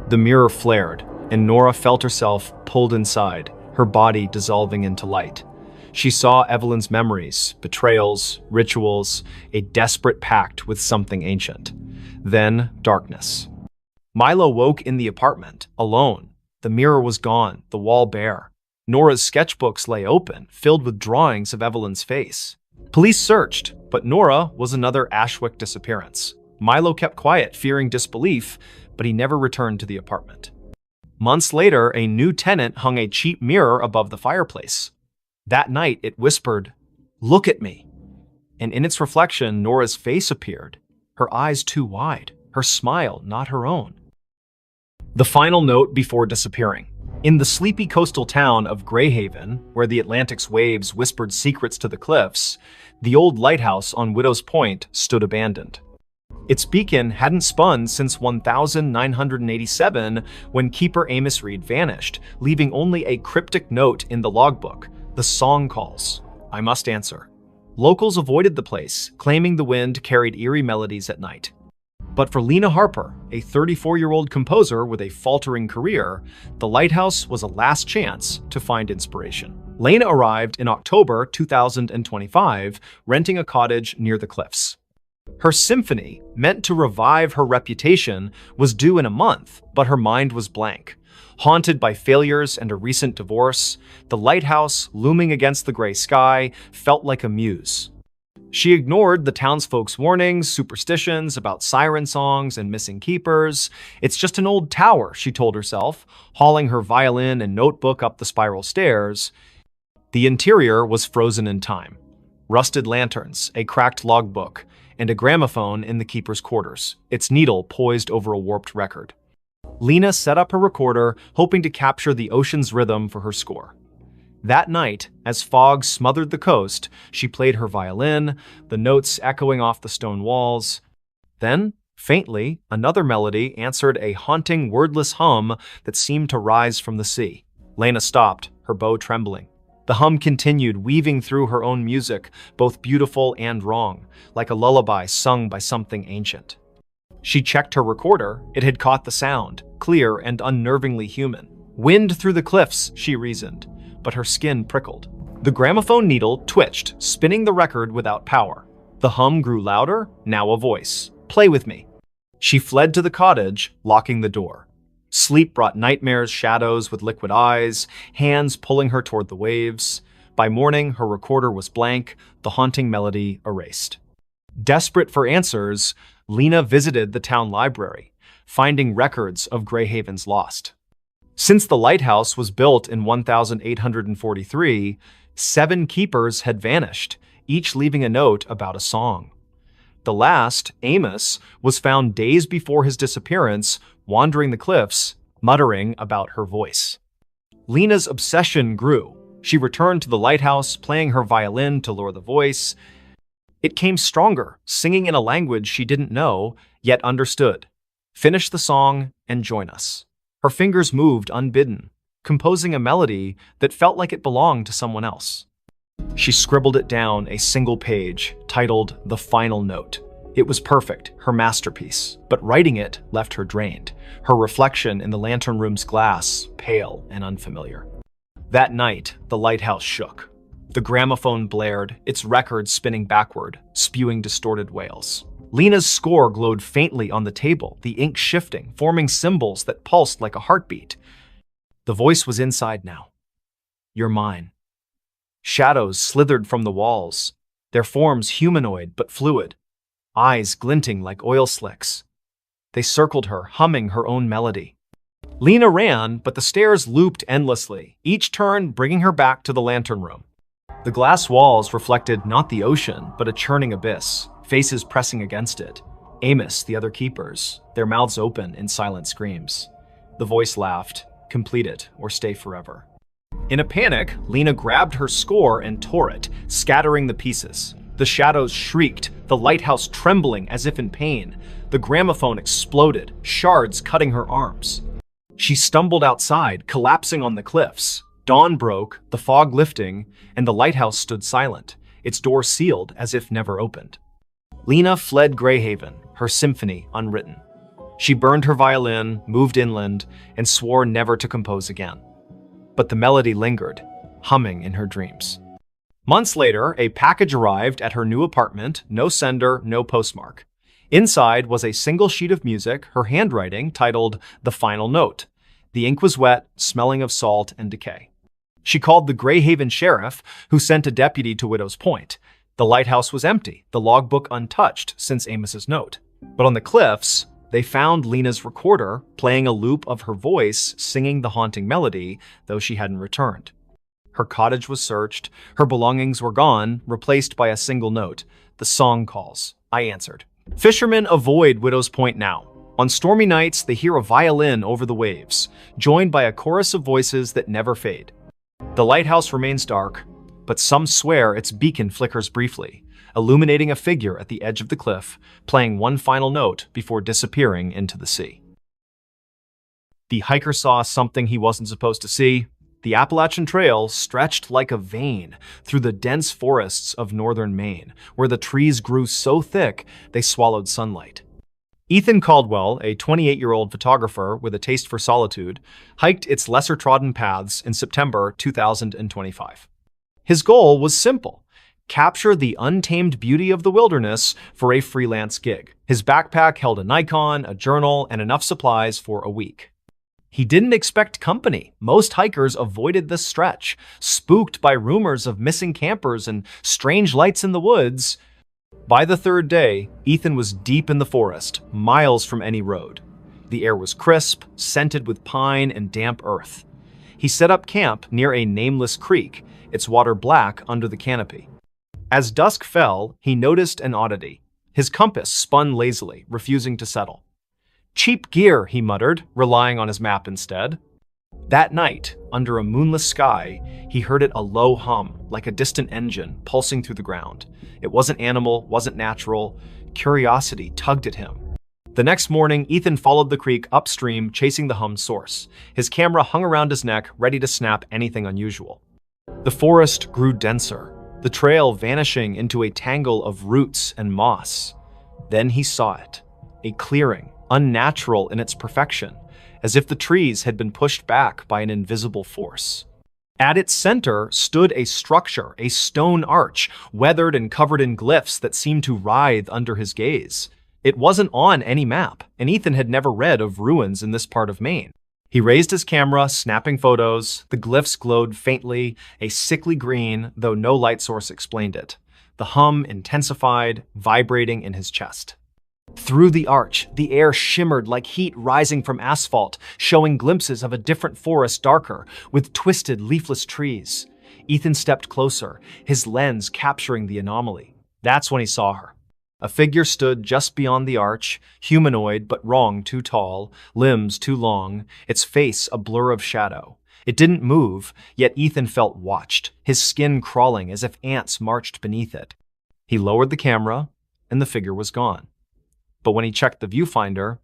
The mirror flared, and Nora felt herself pulled inside, her body dissolving into light. She saw Evelyn's memories, betrayals, rituals, a desperate pact with something ancient. Then darkness. Milo woke in the apartment, alone. The mirror was gone, the wall bare. Nora's sketchbooks lay open, filled with drawings of Evelyn's face. Police searched, but Nora was another Ashwick disappearance. Milo kept quiet, fearing disbelief, but he never returned to the apartment. Months later, a new tenant hung a cheap mirror above the fireplace. That night, it whispered, "Look at me." And in its reflection, Nora's face appeared, her eyes too wide, her smile not her own. The final note before disappearing. In the sleepy coastal town of Greyhaven, where the Atlantic's waves whispered secrets to the cliffs, the old lighthouse on Widow's Point stood abandoned. Its beacon hadn't spun since 1987, when keeper Amos Reed vanished, leaving only a cryptic note in the logbook. The song calls. I must answer. Locals avoided the place, claiming the wind carried eerie melodies at night. But for Lena Harper, a 34-year-old composer with a faltering career, the lighthouse was a last chance to find inspiration. Lena arrived in October 2025, renting a cottage near the cliffs. Her symphony, meant to revive her reputation, was due in a month, but her mind was blank. Haunted by failures and a recent divorce, the lighthouse, looming against the gray sky, felt like a muse. She ignored the townsfolk's warnings, superstitions about siren songs and missing keepers. It's just an old tower, she told herself, hauling her violin and notebook up the spiral stairs. The interior was frozen in time. Rusted lanterns, a cracked logbook, and a gramophone in the keeper's quarters, its needle poised over a warped record. Lena set up her recorder, hoping to capture the ocean's rhythm for her score. That night, as fog smothered the coast, she played her violin, the notes echoing off the stone walls. Then, faintly, another melody answered a haunting, wordless hum that seemed to rise from the sea. Lena stopped, her bow trembling. The hum continued, weaving through her own music, both beautiful and wrong, like a lullaby sung by something ancient. She checked her recorder. It had caught the sound, clear and unnervingly human. Wind through the cliffs, she reasoned, but her skin prickled. The gramophone needle twitched, spinning the record without power. The hum grew louder, now a voice. Play with me. She fled to the cottage, locking the door. Sleep brought nightmares, shadows with liquid eyes, hands pulling her toward the waves. By morning, her recorder was blank, the haunting melody erased. Desperate for answers, Lena visited the town library, finding records of Greyhaven's lost. Since the lighthouse was built in 1843, 7 keepers had vanished, each leaving a note about a song. The last, Amos, was found days before his disappearance, wandering the cliffs, muttering about her voice. Lena's obsession grew. She returned to the lighthouse, playing her violin to lure the voice. It came stronger, singing in a language she didn't know, yet understood. Finish the song and join us. Her fingers moved unbidden, composing a melody that felt like it belonged to someone else. She scribbled it down, a single page, titled The Final Note. It was perfect, her masterpiece, but writing it left her drained, her reflection in the lantern room's glass pale and unfamiliar. That night, the lighthouse shook. The gramophone blared, its record spinning backward, spewing distorted wails. Lena's score glowed faintly on the table, the ink shifting, forming symbols that pulsed like a heartbeat. The voice was inside now. You're mine. Shadows slithered from the walls, their forms humanoid but fluid, eyes glinting like oil slicks. They circled her, humming her own melody. Lena ran, but the stairs looped endlessly, each turn bringing her back to the lantern room. The glass walls reflected not the ocean, but a churning abyss, faces pressing against it. Amos, the other keepers, their mouths open in silent screams. The voice laughed, complete it or stay forever. In a panic, Lena grabbed her score and tore it, scattering the pieces. The shadows shrieked, the lighthouse trembling as if in pain. The gramophone exploded, shards cutting her arms. She stumbled outside, collapsing on the cliffs. Dawn broke, the fog lifting, and the lighthouse stood silent, its door sealed as if never opened. Lena fled Greyhaven, her symphony unwritten. She burned her violin, moved inland, and swore never to compose again. But the melody lingered, humming in her dreams. Months later, a package arrived at her new apartment, no sender, no postmark. Inside was a single sheet of music, her handwriting, titled The Final Note. The ink was wet, smelling of salt and decay. She called the Greyhaven sheriff, who sent a deputy to Widow's Point. The lighthouse was empty, the logbook untouched since Amos's note. But on the cliffs, They found Lena's recorder, playing a loop of her voice singing the haunting melody, though she hadn't returned. Her cottage was searched, her belongings were gone, replaced by a single note. The song calls. I answered. Fishermen avoid Widow's Point now. On stormy nights, they hear a violin over the waves, joined by a chorus of voices that never fade. The lighthouse remains dark, but some swear its beacon flickers briefly, illuminating a figure at the edge of the cliff, playing one final note before disappearing into the sea. The hiker saw something he wasn't supposed to see. The Appalachian Trail stretched like a vein through the dense forests of northern Maine, where the trees grew so thick they swallowed sunlight. Ethan Caldwell, a 28-year-old photographer with a taste for solitude, hiked its lesser-trodden paths in September 2025. His goal was simple: capture the untamed beauty of the wilderness for a freelance gig. His backpack held a Nikon, a journal, and enough supplies for a week. He didn't expect company. Most hikers avoided this stretch, spooked by rumors of missing campers and strange lights in the woods. By the third day, Ethan was deep in the forest, miles from any road. The air was crisp, scented with pine and damp earth. He set up camp near a nameless creek, its water black under the canopy. As dusk fell, he noticed an oddity. His compass spun lazily, refusing to settle. Cheap gear, he muttered, relying on his map instead. That night, under a moonless sky, he heard it a low hum, like a distant engine, pulsing through the ground. It wasn't animal, wasn't natural. Curiosity tugged at him. The next morning, Ethan followed the creek upstream, chasing the hum's source. His camera hung around his neck, ready to snap anything unusual. The forest grew denser, the trail vanishing into a tangle of roots and moss. Then he saw it, a clearing, unnatural in its perfection, as if the trees had been pushed back by an invisible force. At its center stood a structure, a stone arch, weathered and covered in glyphs that seemed to writhe under his gaze. It wasn't on any map, and Ethan had never read of ruins in this part of Maine. He raised his camera, snapping photos. The glyphs glowed faintly, a sickly green, though no light source explained it. The hum intensified, vibrating in his chest. Through the arch, the air shimmered like heat rising from asphalt, showing glimpses of a different forest darker, with twisted, leafless trees. Ethan stepped closer, his lens capturing the anomaly. That's when he saw her. A figure stood just beyond the arch, humanoid but wrong, too tall, limbs too long, its face a blur of shadow. It didn't move, yet Ethan felt watched, his skin crawling as if ants marched beneath it. He lowered the camera, and the figure was gone. But when he checked the viewfinder,